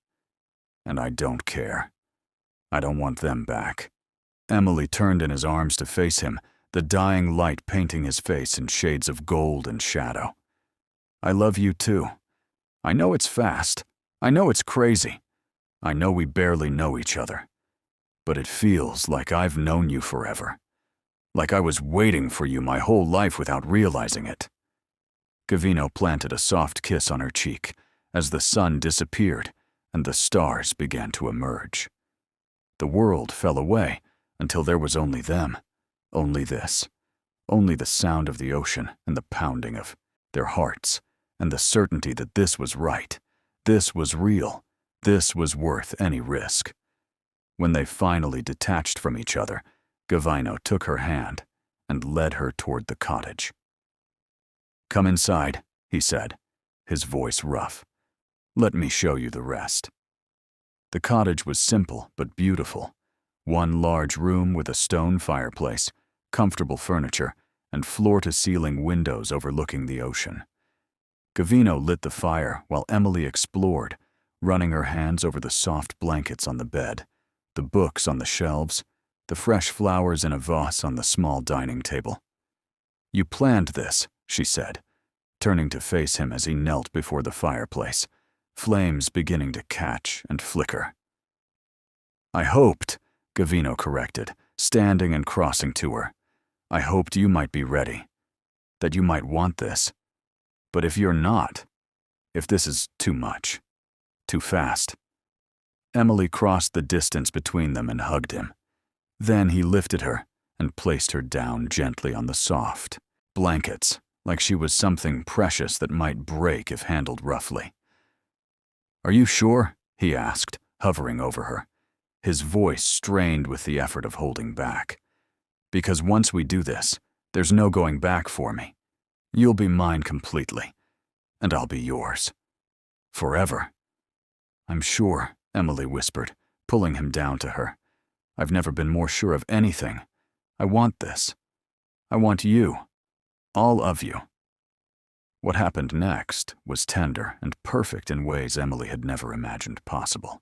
And I don't care. I don't want them back." Emily turned in his arms to face him, the dying light painting his face in shades of gold and shadow. "I love you too. I know it's fast. I know it's crazy. I know we barely know each other. But it feels like I've known you forever. Like I was waiting for you my whole life without realizing it." Gavino planted a soft kiss on her cheek as the sun disappeared and the stars began to emerge. The world fell away until there was only them, only this, only the sound of the ocean and the pounding of their hearts, and the certainty that this was right, this was real, this was worth any risk. When they finally detached from each other, Gavino took her hand and led her toward the cottage. "Come inside," he said, his voice rough. "Let me show you the rest." The cottage was simple but beautiful. One large room with a stone fireplace, comfortable furniture, and floor-to-ceiling windows overlooking the ocean. Gavino lit the fire while Emily explored, running her hands over the soft blankets on the bed, the books on the shelves, the fresh flowers in a vase on the small dining table. "You planned this," she said, turning to face him as he knelt before the fireplace, flames beginning to catch and flicker. "I hoped," Gavino corrected, standing and crossing to her. "I hoped you might be ready, that you might want this. But if you're not, if this is too much, too fast." Emily crossed the distance between them and hugged him. Then he lifted her and placed her down gently on the soft blankets, like she was something precious that might break if handled roughly. "Are you sure?" he asked, hovering over her, his voice strained with the effort of holding back. "Because once we do this, there's no going back for me. You'll be mine completely, and I'll be yours. Forever." "I'm sure," Emily whispered, pulling him down to her. "I've never been more sure of anything. I want this. I want you. All of you." What happened next was tender and perfect in ways Emily had never imagined possible.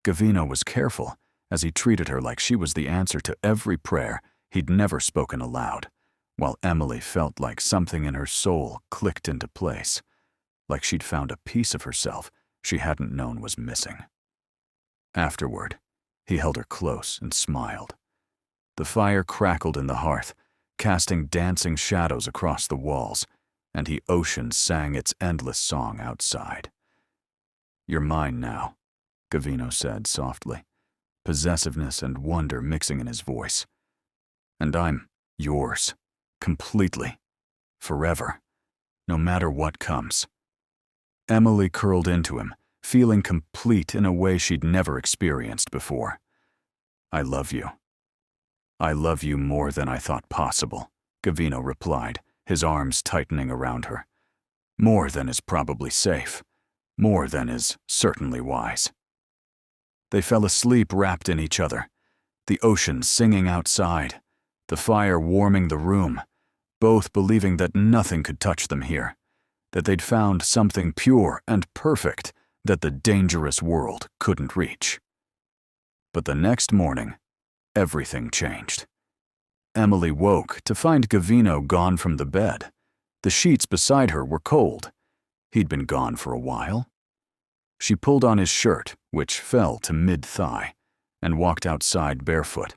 Gavino was careful as he treated her like she was the answer to every prayer he'd never spoken aloud, while Emily felt like something in her soul clicked into place, like she'd found a piece of herself she hadn't known was missing. Afterward, he held her close and smiled. The fire crackled in the hearth, casting dancing shadows across the walls, and the ocean sang its endless song outside. "You're mine now," Gavino said softly, possessiveness and wonder mixing in his voice. "And I'm yours, completely, forever, no matter what comes." Emily curled into him, feeling complete in a way she'd never experienced before. "I love you. I love you more than I thought possible," Gavino replied, his arms tightening around her. "More than is probably safe. More than is certainly wise." They fell asleep wrapped in each other, the ocean singing outside, the fire warming the room, both believing that nothing could touch them here, that they'd found something pure and perfect that the dangerous world couldn't reach. But the next morning, everything changed. Emily woke to find Gavino gone from the bed. The sheets beside her were cold. He'd been gone for a while. She pulled on his shirt, which fell to mid-thigh, and walked outside barefoot,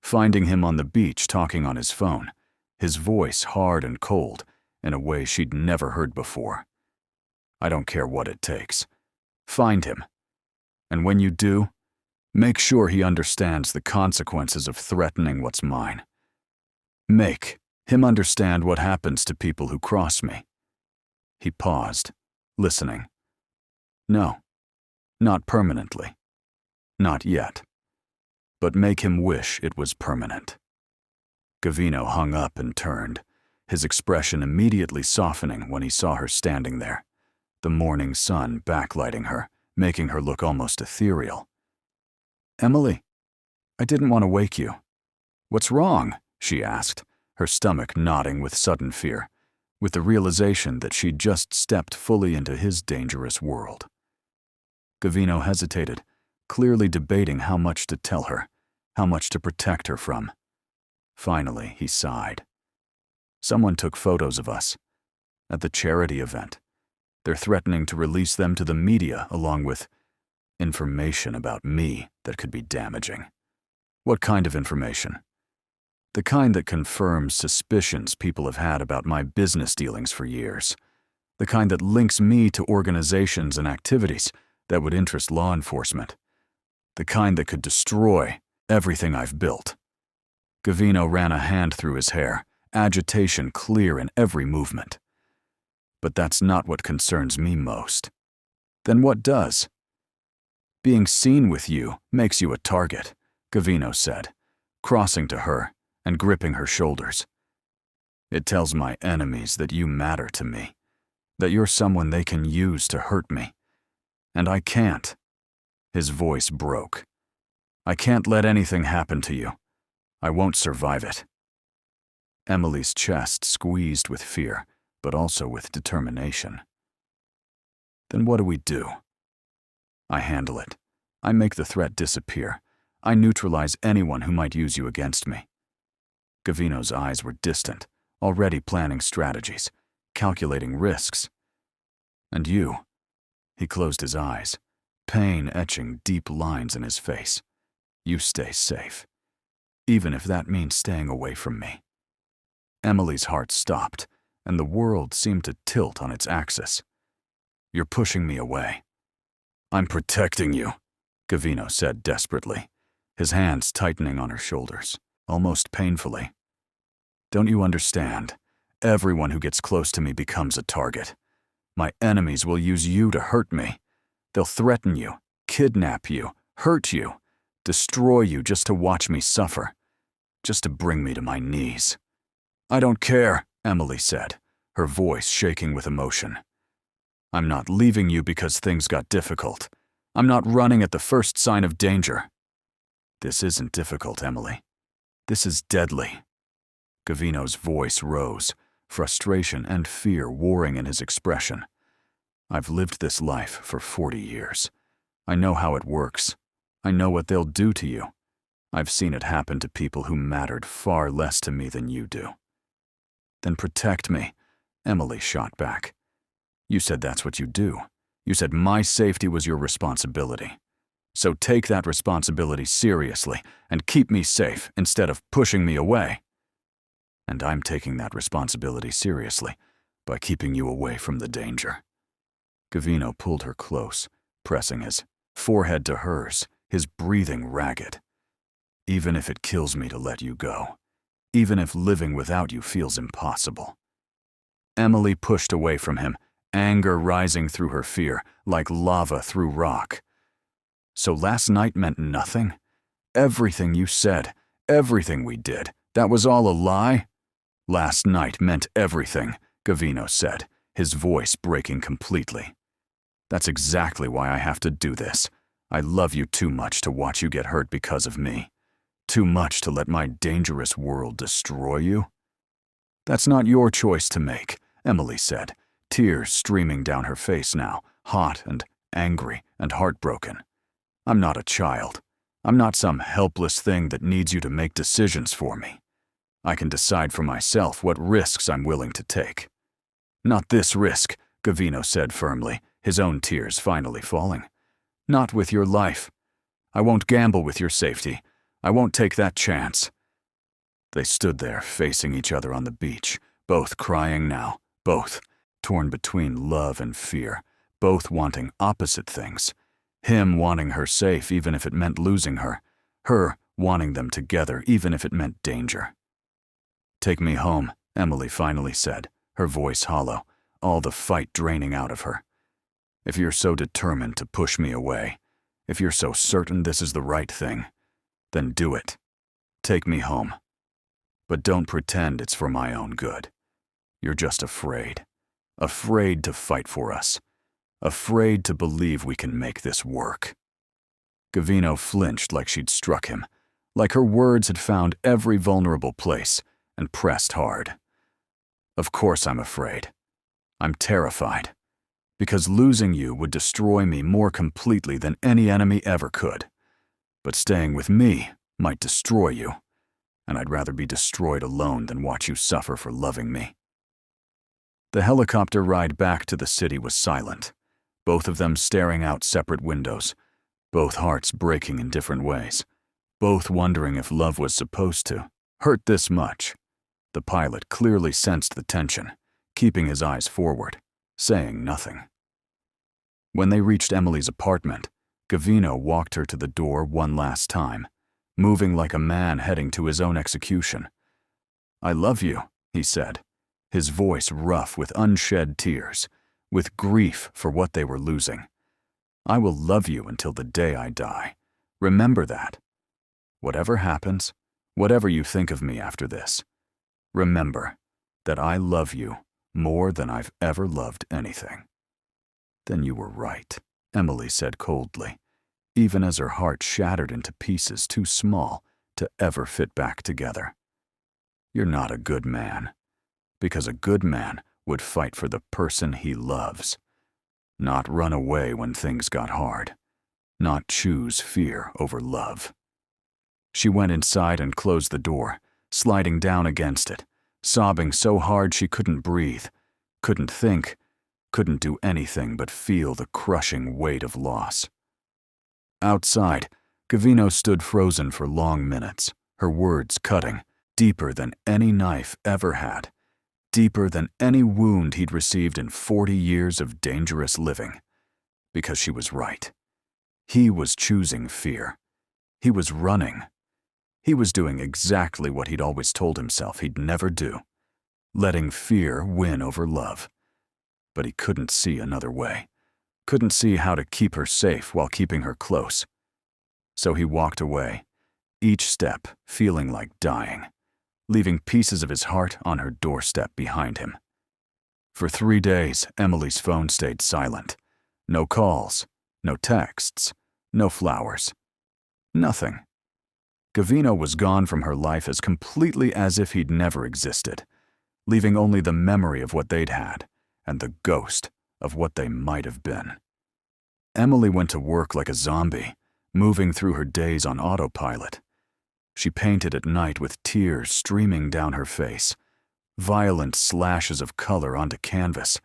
finding him on the beach talking on his phone, his voice hard and cold in a way she'd never heard before. "I don't care what it takes. Find him. And when you do, make sure he understands the consequences of threatening what's mine. Make him understand what happens to people who cross me." He paused, listening. "No, not permanently. Not yet. But make him wish it was permanent." Gavino hung up and turned, his expression immediately softening when he saw her standing there, the morning sun backlighting her, making her look almost ethereal. "Emily, I didn't want to wake you." "What's wrong?" she asked, her stomach knotting with sudden fear, with the realization that she'd just stepped fully into his dangerous world. Gavino hesitated, clearly debating how much to tell her, how much to protect her from. Finally, he sighed. "Someone took photos of us at the charity event. They're threatening to release them to the media along with information about me that could be damaging." "What kind of information?" "The kind that confirms suspicions people have had about my business dealings for years. The kind that links me to organizations and activities that would interest law enforcement. The kind that could destroy everything I've built." Gavino ran a hand through his hair, agitation clear in every movement. "But that's not what concerns me most." "Then what does?" "Being seen with you makes you a target," Gavino said, crossing to her and gripping her shoulders. "It tells my enemies that you matter to me, that you're someone they can use to hurt me. And I can't." His voice broke. "I can't let anything happen to you. I won't survive it." Emily's chest squeezed with fear, but also with determination. "Then what do we do?" "I handle it. I make the threat disappear. I neutralize anyone who might use you against me." Gavino's eyes were distant, already planning strategies, calculating risks. "And you?" He closed his eyes, pain etching deep lines in his face. "You stay safe, even if that means staying away from me." Emily's heart stopped, and the world seemed to tilt on its axis. "You're pushing me away." "I'm protecting you," Gavino said desperately, his hands tightening on her shoulders, almost painfully. "Don't you understand? Everyone who gets close to me becomes a target. My enemies will use you to hurt me. They'll threaten you, kidnap you, hurt you, destroy you just to watch me suffer, just to bring me to my knees." "I don't care," Emily said, her voice shaking with emotion. "I'm not leaving you because things got difficult. I'm not running at the first sign of danger." "This isn't difficult, Emily. This is deadly." Gavino's voice rose, frustration and fear warring in his expression. "I've lived this life for 40 years. I know how it works. I know what they'll do to you. I've seen it happen to people who mattered far less to me than you do." "Then protect me," Emily shot back. "You said that's what you do. You said my safety was your responsibility. So take that responsibility seriously and keep me safe instead of pushing me away." "And I'm taking that responsibility seriously by keeping you away from the danger." Gavino pulled her close, pressing his forehead to hers, his breathing ragged. "Even if it kills me to let you go, even if living without you feels impossible." Emily pushed away from him, anger rising through her fear, like lava through rock. "So last night meant nothing? Everything you said, everything we did, that was all a lie?" "Last night meant everything," Gavino said, his voice breaking completely. "That's exactly why I have to do this. I love you too much to watch you get hurt because of me. Too much to let my dangerous world destroy you." "That's not your choice to make," Emily said, tears streaming down her face now, hot and angry and heartbroken. "I'm not a child. I'm not some helpless thing that needs you to make decisions for me. I can decide for myself what risks I'm willing to take." "Not this risk," Gavino said firmly, his own tears finally falling. "Not with your life. I won't gamble with your safety. I won't take that chance." They stood there, facing each other on the beach, both crying now, both torn between love and fear, both wanting opposite things. Him wanting her safe even if it meant losing her wanting them together even if it meant danger. "Take me home," Emily finally said, her voice hollow, all the fight draining out of her. "If you're so determined to push me away, if you're so certain this is the right thing, then do it. Take me home. But don't pretend it's for my own good. You're just afraid. Afraid to fight for us. Afraid to believe we can make this work." Gavino flinched like she'd struck him, like her words had found every vulnerable place and pressed hard. "Of course I'm afraid. I'm terrified. Because losing you would destroy me more completely than any enemy ever could. But staying with me might destroy you, and I'd rather be destroyed alone than watch you suffer for loving me." The helicopter ride back to the city was silent, both of them staring out separate windows, both hearts breaking in different ways, both wondering if love was supposed to hurt this much. The pilot clearly sensed the tension, keeping his eyes forward, saying nothing. When they reached Emily's apartment, Gavino walked her to the door one last time, moving like a man heading to his own execution. "I love you," he said, his voice rough with unshed tears, with grief for what they were losing. "I will love you until the day I die. Remember that. Whatever happens, whatever you think of me after this, remember that I love you more than I've ever loved anything." "Then you were right," Emily said coldly, even as her heart shattered into pieces too small to ever fit back together. "You're not a good man, because a good man would fight for the person he loves, not run away when things got hard, not choose fear over love." She went inside and closed the door, sliding down against it, sobbing so hard she couldn't breathe, couldn't think, couldn't do anything but feel the crushing weight of loss. Outside, Gavino stood frozen for long minutes, her words cutting, deeper than any knife ever had, deeper than any wound he'd received in 40 years of dangerous living. Because she was right. He was choosing fear. He was running. He was doing exactly what he'd always told himself he'd never do, letting fear win over love. But he couldn't see another way, couldn't see how to keep her safe while keeping her close. So he walked away, each step feeling like dying, leaving pieces of his heart on her doorstep behind him. For 3 days, Emily's phone stayed silent. No calls, no texts, no flowers. Nothing. Gavino was gone from her life as completely as if he'd never existed, leaving only the memory of what they'd had and the ghost of what they might have been. Emily went to work like a zombie, moving through her days on autopilot. She painted at night with tears streaming down her face, violent slashes of color onto canvas,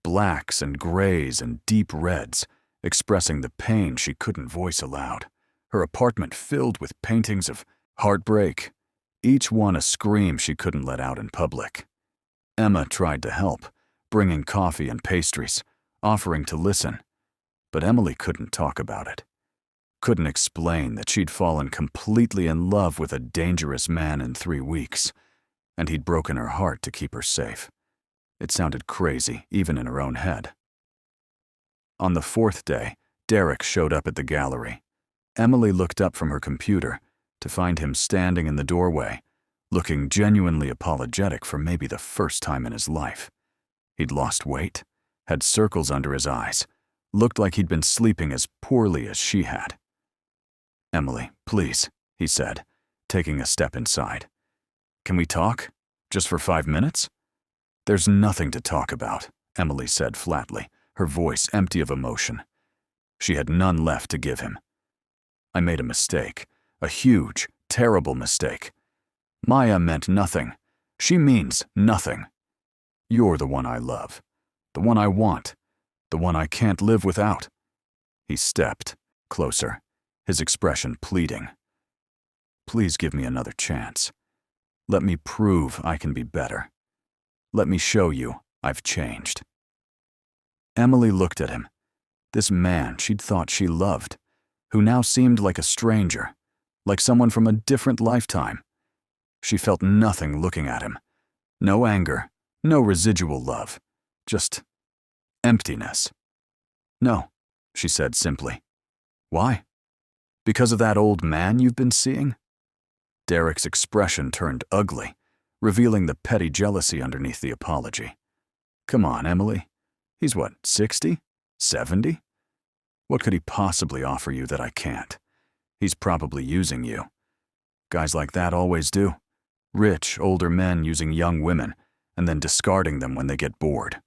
blacks and grays and deep reds, expressing the pain she couldn't voice aloud. Her apartment filled with paintings of heartbreak, each one a scream she couldn't let out in public. Emma tried to help, bringing coffee and pastries, offering to listen, but Emily couldn't talk about it. Couldn't explain that she'd fallen completely in love with a dangerous man in 3 weeks, and he'd broken her heart to keep her safe. It sounded crazy, even in her own head. On the 4th day, Derek showed up at the gallery. Emily looked up from her computer to find him standing in the doorway, looking genuinely apologetic for maybe the first time in his life. He'd lost weight, had circles under his eyes, looked like he'd been sleeping as poorly as she had. "Emily, please," he said, taking a step inside. "Can we talk? Just for 5 minutes?" "There's nothing to talk about," Emily said flatly, her voice empty of emotion. She had none left to give him. "I made a mistake, a huge, terrible mistake. Maya meant nothing. She means nothing. You're the one I love, the one I want, the one I can't live without. He stepped closer, his expression pleading. Please give me another chance. Let me prove I can be better. Let me show you I've changed. Emily looked at him, this man she'd thought she loved, who now seemed like a stranger, like someone from a different lifetime. She felt nothing looking at him. No anger, no residual love, just emptiness. No, she said simply. Why? Because of that old man you've been seeing? Derek's expression turned ugly, revealing the petty jealousy underneath the apology. Come on, Emily. He's what, 60? 70? What could he possibly offer you that I can't? He's probably using you. Guys like that always do. Rich, older men using young women, and then discarding them when they get bored.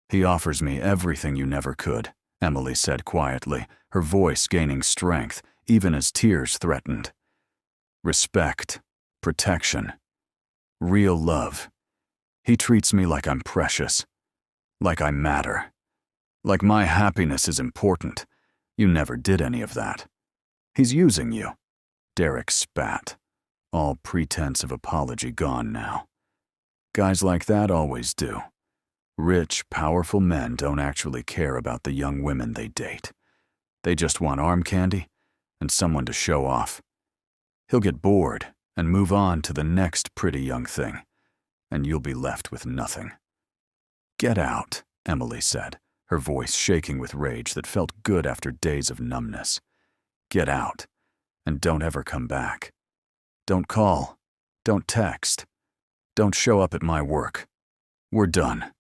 He offers me everything you never could, Emily said quietly, her voice gaining strength, even as tears threatened. Respect, protection, real love. He treats me like I'm precious, like I matter, like my happiness is important. You never did any of that. He's using you. Derek spat, all pretense of apology gone now. Guys like that always do. Rich, powerful men don't actually care about the young women they date. They just want arm candy and someone to show off. He'll get bored and move on to the next pretty young thing, and you'll be left with nothing. Get out, Emily said, her voice shaking with rage that felt good after days of numbness. Get out, and don't ever come back. Don't call. Don't text. Don't show up at my work. We're done.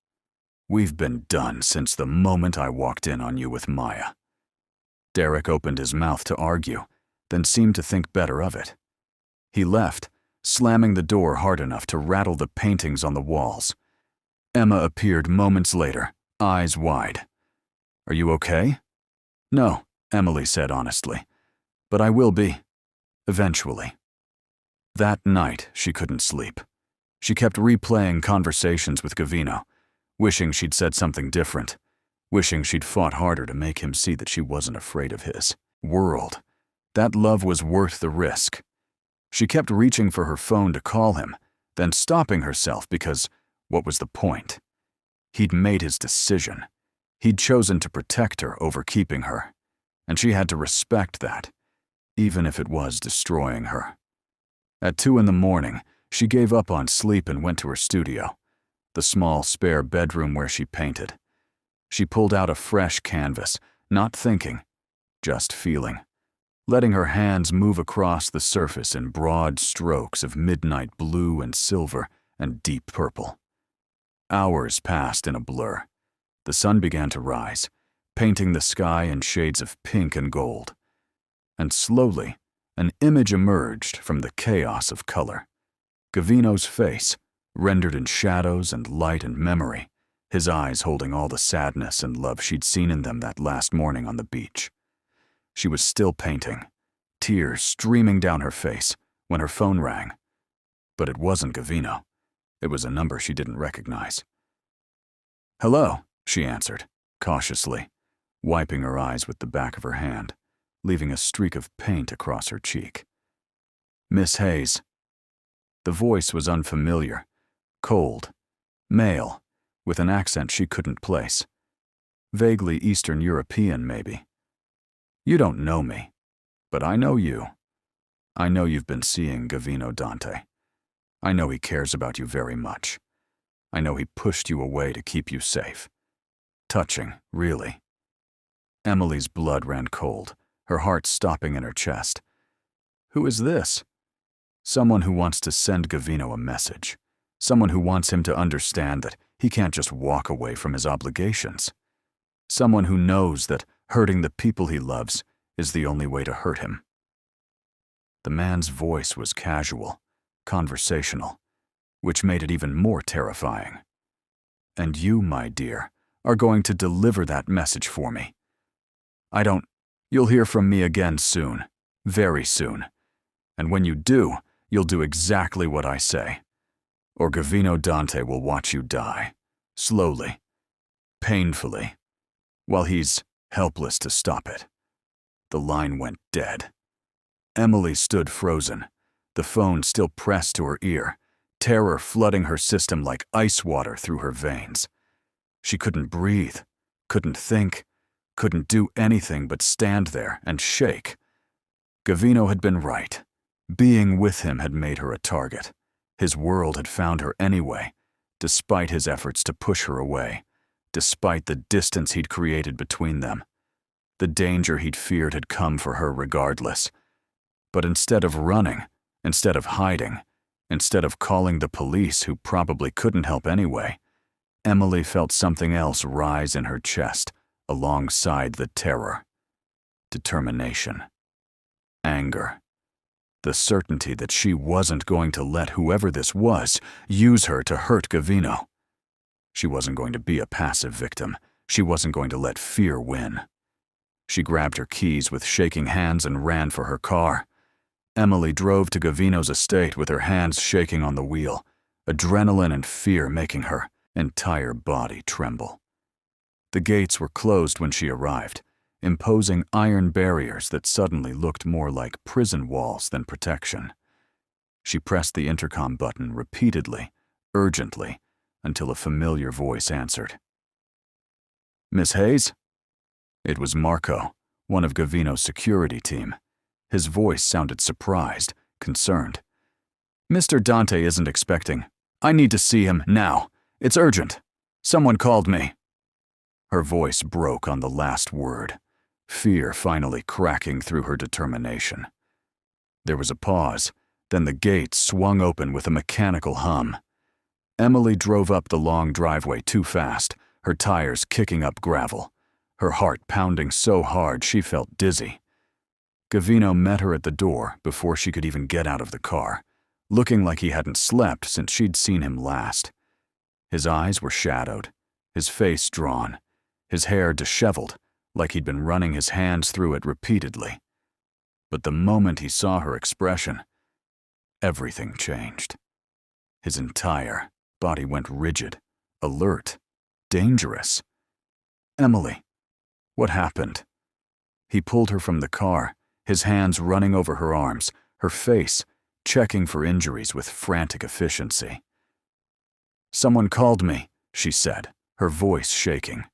We've been done since the moment I walked in on you with Maya. Derek opened his mouth to argue, then seemed to think better of it. He left, slamming the door hard enough to rattle the paintings on the walls. Emma appeared moments later, eyes wide. Are you okay? No, Emily said honestly. But I will be. Eventually. That night, she couldn't sleep. She kept replaying conversations with Gavino, wishing she'd said something different, wishing she'd fought harder to make him see that she wasn't afraid of his world. That love was worth the risk. She kept reaching for her phone to call him, then stopping herself because what was the point? He'd made his decision. He'd chosen to protect her over keeping her, and she had to respect that, even if it was destroying her. At 2 a.m, she gave up on sleep and went to her studio, the small spare bedroom where she painted. She pulled out a fresh canvas, not thinking, just feeling, letting her hands move across the surface in broad strokes of midnight blue and silver and deep purple. Hours passed in a blur. The sun began to rise, painting the sky in shades of pink and gold. And slowly, an image emerged from the chaos of color. Gavino's face, rendered in shadows and light and memory, his eyes holding all the sadness and love she'd seen in them that last morning on the beach. She was still painting, tears streaming down her face, when her phone rang. But it wasn't Gavino. It was a number she didn't recognize. Hello, she answered, cautiously, wiping her eyes with the back of her hand, leaving a streak of paint across her cheek. Miss Hayes. The voice was unfamiliar, cold, male, with an accent she couldn't place. Vaguely Eastern European, maybe. You don't know me, but I know you. I know you've been seeing Gavino Dante. I know he cares about you very much. I know he pushed you away to keep you safe. Touching, really. Emily's blood ran cold, her heart stopping in her chest. Who is this? Someone who wants to send Gavino a message. Someone who wants him to understand that he can't just walk away from his obligations. Someone who knows that hurting the people he loves is the only way to hurt him. The man's voice was casual, conversational, which made it even more terrifying. And you, my dear, are going to deliver that message for me. You'll hear from me again soon, very soon. And when you do, You'll do exactly what I say, or Gavino Dante will watch you die, slowly, painfully, while he's helpless to stop it. The line went dead. Emily stood frozen, the phone still pressed to her ear, terror flooding her system like ice water through her veins. She couldn't breathe, couldn't think, couldn't do anything but stand there and shake. Gavino had been right. Being with him had made her a target. His world had found her anyway, despite his efforts to push her away, despite the distance he'd created between them. The danger he'd feared had come for her regardless. But instead of running, instead of hiding, instead of calling the police who probably couldn't help anyway, Emily felt something else rise in her chest alongside the terror. Determination. Anger. The certainty that she wasn't going to let whoever this was use her to hurt Gavino. She wasn't going to be a passive victim. She wasn't going to let fear win. She grabbed her keys with shaking hands and ran for her car. Emily drove to Gavino's estate with her hands shaking on the wheel, adrenaline and fear making her entire body tremble. The gates were closed when she arrived, imposing iron barriers that suddenly looked more like prison walls than protection. She pressed the intercom button repeatedly, urgently, until a familiar voice answered. "Miss Hayes?" It was Marco, one of Gavino's security team. His voice sounded surprised, concerned. "Mr. Dante isn't expecting. I need to see him now. It's urgent. Someone called me." Her voice broke on the last word, fear finally cracking through her determination. There was a pause, then the gate swung open with a mechanical hum. Emily drove up the long driveway too fast, her tires kicking up gravel, her heart pounding so hard she felt dizzy. Gavino met her at the door before she could even get out of the car, looking like he hadn't slept since she'd seen him last. His eyes were shadowed, his face drawn, his hair disheveled, like he'd been running his hands through it repeatedly. But the moment he saw her expression, everything changed. His entire body went rigid, alert, dangerous. "Emily, what happened?" He pulled her from the car, his hands running over her arms, her face checking for injuries with frantic efficiency. "Someone called me," she said, her voice shaking.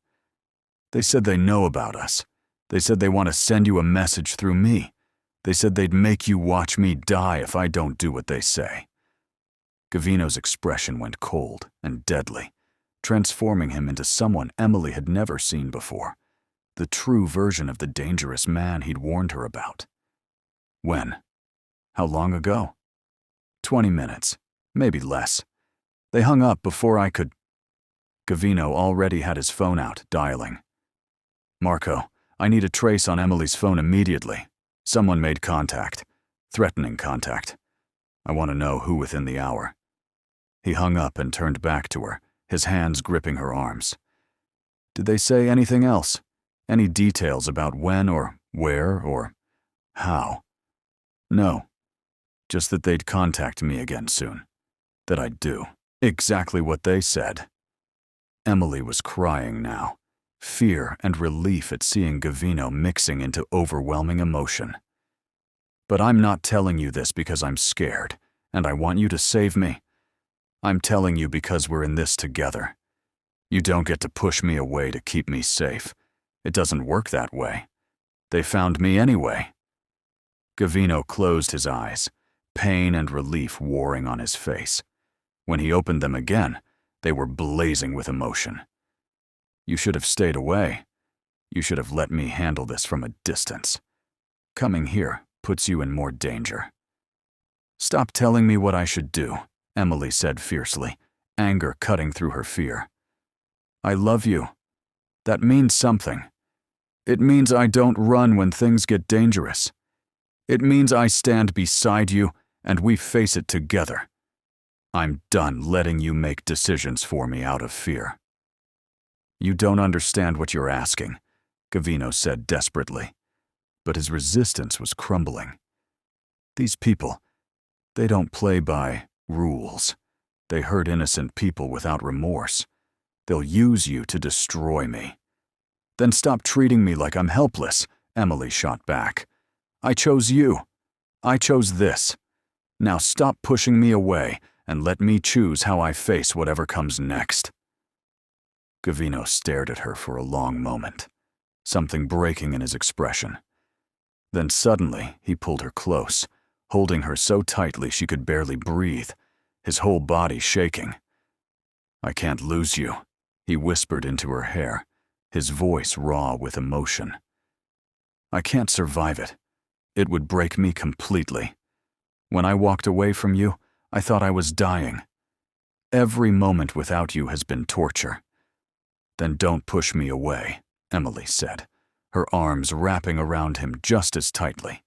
"They said they know about us. They said they want to send you a message through me. They said they'd make you watch me die if I don't do what they say." Gavino's expression went cold and deadly, transforming him into someone Emily had never seen before, the true version of the dangerous man he'd warned her about. "When? How long ago?" 20 minutes, maybe less. They hung up before I could." Gavino already had his phone out, dialing. "Marco, I need a trace on Emily's phone immediately. Someone made contact. Threatening contact. I want to know who within the hour." He hung up and turned back to her, his hands gripping her arms. "Did they say anything else? Any details about when or where or how?" "No. Just that they'd contact me again soon. That I'd do exactly what they said." Emily was crying now, fear and relief at seeing Gavino mixing into overwhelming emotion. "But I'm not telling you this because I'm scared, and I want you to save me. I'm telling you because we're in this together. You don't get to push me away to keep me safe. It doesn't work that way. They found me anyway." Gavino closed his eyes, pain and relief warring on his face. When he opened them again, they were blazing with emotion. "You should have stayed away. You should have let me handle this from a distance. Coming here puts you in more danger." "Stop telling me what I should do," Emily said fiercely, anger cutting through her fear. "I love you. That means something. It means I don't run when things get dangerous. It means I stand beside you and we face it together. I'm done letting you make decisions for me out of fear." "You don't understand what you're asking," Gavino said desperately, but his resistance was crumbling. "These people, They don't play by rules. They hurt innocent people without remorse. They'll use you to destroy me." "Then stop treating me like I'm helpless," Emily shot back. "I chose you. I chose this. Now stop pushing me away and let me choose how I face whatever comes next." Gavino stared at her for a long moment, something breaking in his expression. Then suddenly he pulled her close, holding her so tightly she could barely breathe, his whole body shaking. "I can't lose you," he whispered into her hair, his voice raw with emotion. "I can't survive it. It would break me completely. When I walked away from you, I thought I was dying. Every moment without you has been torture." "Then don't push me away," Emily said, her arms wrapping around him just as tightly.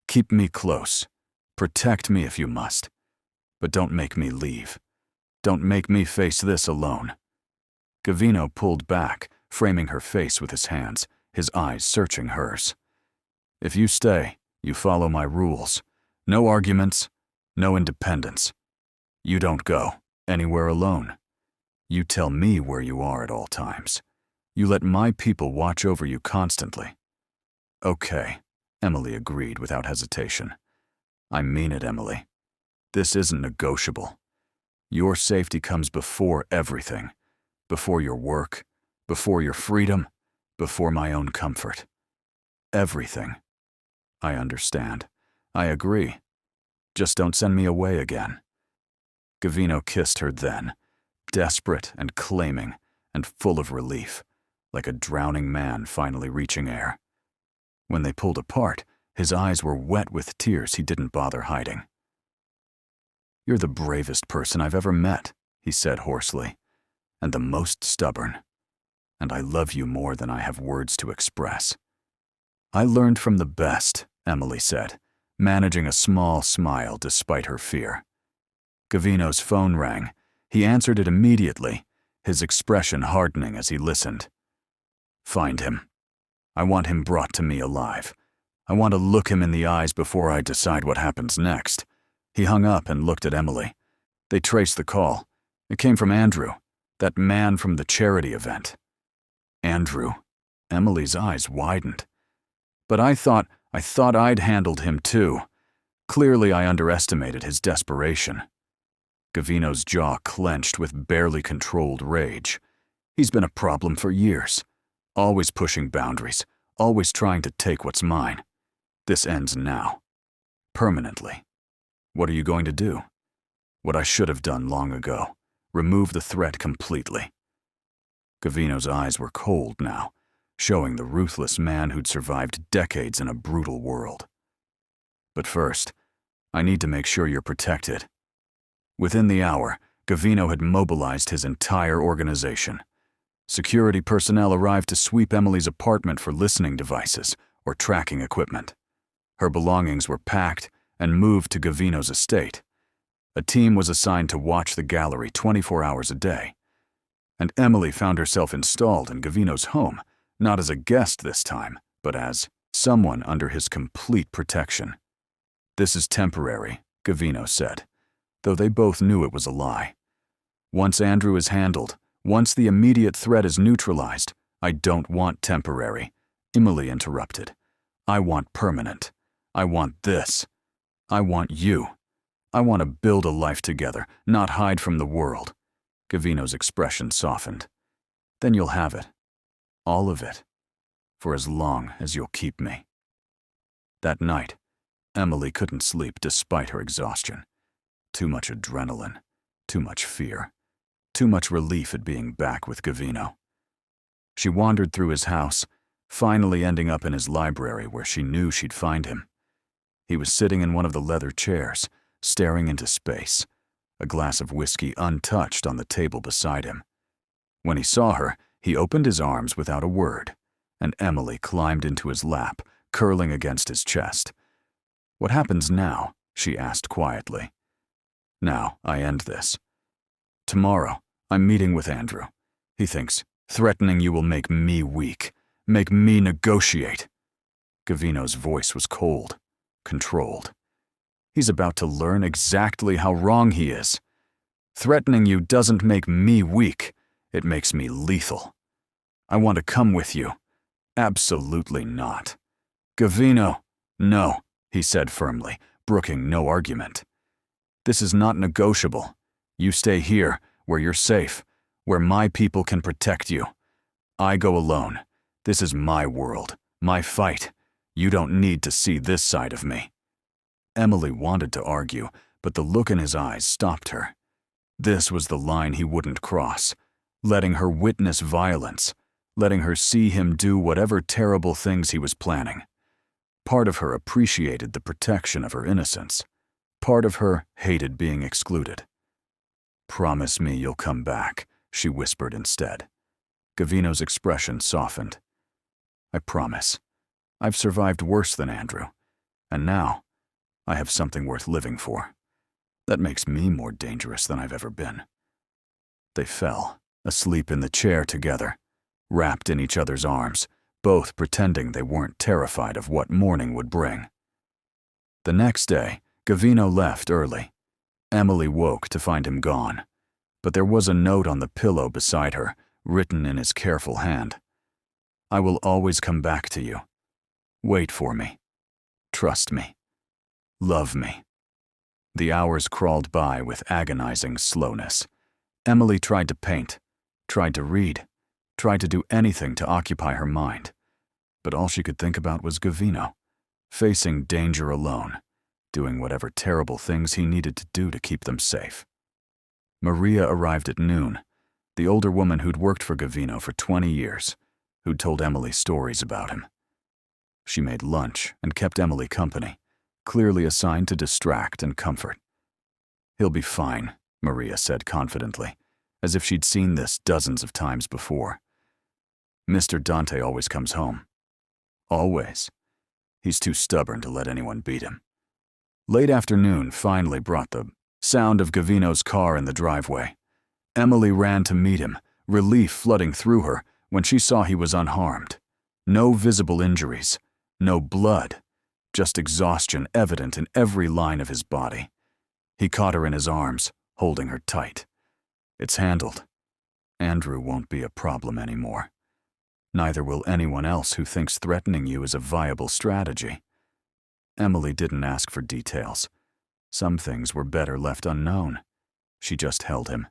"Keep me close. Protect me if you must. But don't make me leave. Don't make me face this alone." Gavino pulled back, framing her face with his hands, his eyes searching hers. "If you stay, you follow my rules. No arguments, no independence. You don't go anywhere alone. You tell me where you are at all times. You let my people watch over you constantly." "Okay," Emily agreed without hesitation. "I mean it, Emily. This isn't negotiable. Your safety comes before everything. Before your work, before your freedom, before my own comfort. Everything." "I understand. I agree. Just don't send me away again." Gavino kissed her then, desperate and claiming and full of relief, like a drowning man finally reaching air. When they pulled apart, his eyes were wet with tears he didn't bother hiding. "You're the bravest person I've ever met," he said hoarsely, "and the most stubborn. And I love you more than I have words to express." "I learned from the best," Emily said, managing a small smile despite her fear. Gavino's phone rang. He answered it immediately, his expression hardening as he listened. "Find him. I want him brought to me alive. I want to look him in the eyes before I decide what happens next." He hung up and looked at Emily. They traced the call. It came from Andrew, that man from the charity event. "Andrew?" Emily's eyes widened. "But I thought I'd handled him too. Clearly I underestimated his desperation." Gavino's jaw clenched with barely controlled rage. He's been a problem for years. Always pushing boundaries, always trying to take what's mine. This ends now. Permanently. What are you going to do? What I should have done long ago. Remove the threat completely. Gavino's eyes were cold now, showing the ruthless man who'd survived decades in a brutal world. "But first, I need to make sure you're protected." Within the hour, Gavino had mobilized his entire organization. Security personnel arrived to sweep Emily's apartment for listening devices or tracking equipment. Her belongings were packed and moved to Gavino's estate. A team was assigned to watch the gallery 24 hours a day. And Emily found herself installed in Gavino's home, not as a guest this time, but as someone under his complete protection. "This is temporary," Gavino said, though they both knew it was a lie. "Once Andrew is handled, once the immediate threat is neutralized, I don't want temporary," Emily interrupted. "I want permanent. I want this. I want you. I want to build a life together, not hide from the world." Gavino's expression softened. "Then you'll have it. All of it. For as long as you'll keep me." That night, Emily couldn't sleep despite her exhaustion. Too much adrenaline, too much fear, too much relief at being back with Gavino. She wandered through his house, finally ending up in his library where she knew she'd find him. He was sitting in one of the leather chairs, staring into space, a glass of whiskey untouched on the table beside him. When he saw her, he opened his arms without a word, and Emily climbed into his lap, curling against his chest. "What happens now?" she asked quietly. "Now I end this. Tomorrow, I'm meeting with Andrew. He thinks threatening you will make me weak, make me negotiate." Gavino's voice was cold, controlled. He's about to learn exactly how wrong he is. Threatening you doesn't make me weak. It makes me lethal. I want to come with you. Absolutely not. Gavino. No, he said firmly, brooking no argument. This is not negotiable. You stay here, where you're safe, where my people can protect you. I go alone. This is my world, my fight. You don't need to see this side of me. Emily wanted to argue, but the look in his eyes stopped her. This was the line he wouldn't cross, letting her witness violence, letting her see him do whatever terrible things he was planning. Part of her appreciated the protection of her innocence. Part of her hated being excluded. Promise me you'll come back, she whispered instead. Gavino's expression softened. I promise. I've survived worse than Andrew, and now I have something worth living for. That makes me more dangerous than I've ever been. They fell, asleep in the chair together, wrapped in each other's arms, both pretending they weren't terrified of what morning would bring. The next day, Gavino left early. Emily woke to find him gone, but there was a note on the pillow beside her, written in his careful hand. I will always come back to you. Wait for me. Trust me. Love me. The hours crawled by with agonizing slowness. Emily tried to paint, tried to read, tried to do anything to occupy her mind. But all she could think about was Gavino, facing danger alone, doing whatever terrible things he needed to do to keep them safe. Maria arrived at noon, the older woman who'd worked for Gavino for 20 years, who'd told Emily stories about him. She made lunch and kept Emily company, clearly assigned to distract and comfort. He'll be fine, Maria said confidently, as if she'd seen this dozens of times before. Mr. Dante always comes home. Always. He's too stubborn to let anyone beat him. Late afternoon finally brought the sound of Gavino's car in the driveway. Emily ran to meet him, relief flooding through her when she saw he was unharmed. No visible injuries, no blood, just exhaustion evident in every line of his body. He caught her in his arms, holding her tight. It's handled. Andrew won't be a problem anymore. Neither will anyone else who thinks threatening you is a viable strategy. Emily didn't ask for details. Some things were better left unknown. She just held him,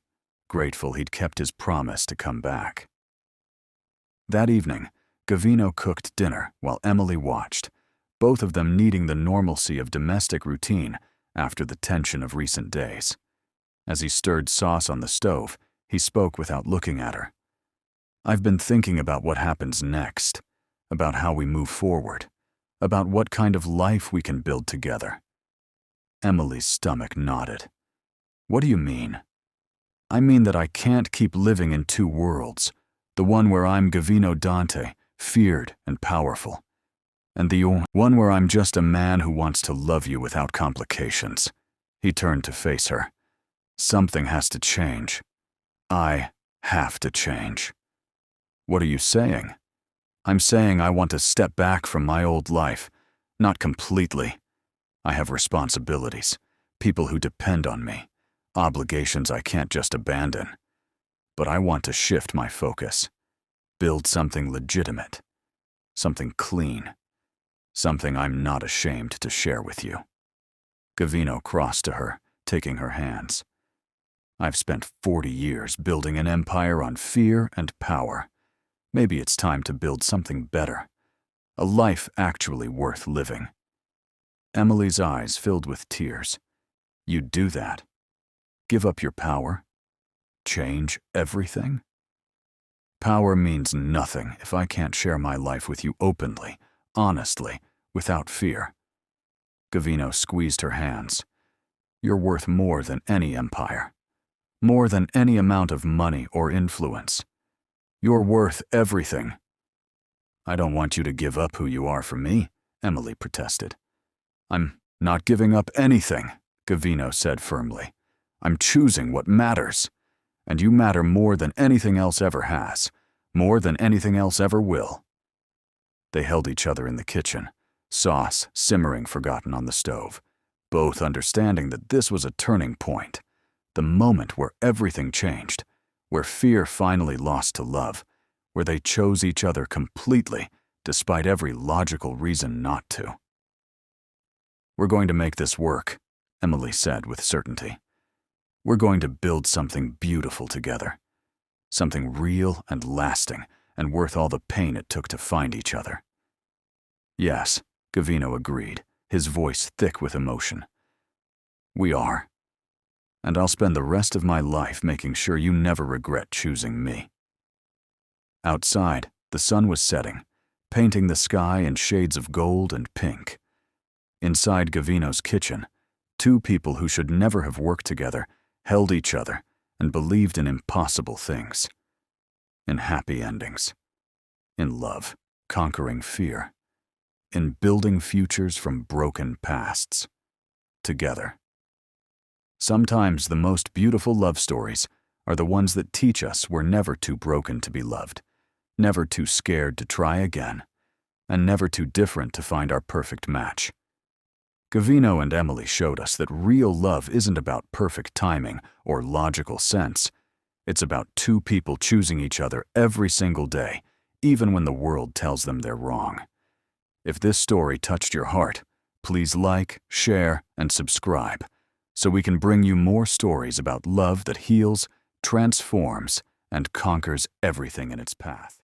grateful he'd kept his promise to come back. That evening, Gavino cooked dinner while Emily watched, both of them needing the normalcy of domestic routine after the tension of recent days. As he stirred sauce on the stove, he spoke without looking at her. I've been thinking about what happens next, about how we move forward, about what kind of life we can build together. Emily's stomach nodded. What do you mean? I mean that I can't keep living in two worlds, the one where I'm Gavino Dante, feared and powerful, and the one where I'm just a man who wants to love you without complications. He turned to face her. Something has to change. I have to change. What are you saying? I'm saying I want to step back from my old life, not completely. I have responsibilities, people who depend on me, obligations I can't just abandon. But I want to shift my focus, build something legitimate, something clean, something I'm not ashamed to share with you. Gavino crossed to her, taking her hands. I've spent 40 years building an empire on fear and power. Maybe it's time to build something better, a life actually worth living. Emily's eyes filled with tears. You'd do that? Give up your power? Change everything? Power means nothing if I can't share my life with you openly, honestly, without fear. Gavino squeezed her hands. You're worth more than any empire, more than any amount of money or influence. You're worth everything. I don't want you to give up who you are for me, Emily protested. I'm not giving up anything, Gavino said firmly. I'm choosing what matters. And you matter more than anything else ever has, more than anything else ever will. They held each other in the kitchen, sauce simmering forgotten on the stove, both understanding that this was a turning point, the moment where everything changed, where fear finally lost to love, where they chose each other completely despite every logical reason not to. "We're going to make this work," Emily said with certainty. "We're going to build something beautiful together. Something real and lasting and worth all the pain it took to find each other." "Yes," Gavino agreed, his voice thick with emotion. "We are. And I'll spend the rest of my life making sure you never regret choosing me." Outside, the sun was setting, painting the sky in shades of gold and pink. Inside Gavino's kitchen, two people who should never have worked together held each other and believed in impossible things. In happy endings. In love, conquering fear. In building futures from broken pasts. Together. Sometimes the most beautiful love stories are the ones that teach us we're never too broken to be loved, never too scared to try again, and never too different to find our perfect match. Gavino and Emily showed us that real love isn't about perfect timing or logical sense. It's about two people choosing each other every single day, even when the world tells them they're wrong. If this story touched your heart, please like, share, and subscribe so we can bring you more stories about love that heals, transforms, and conquers everything in its path.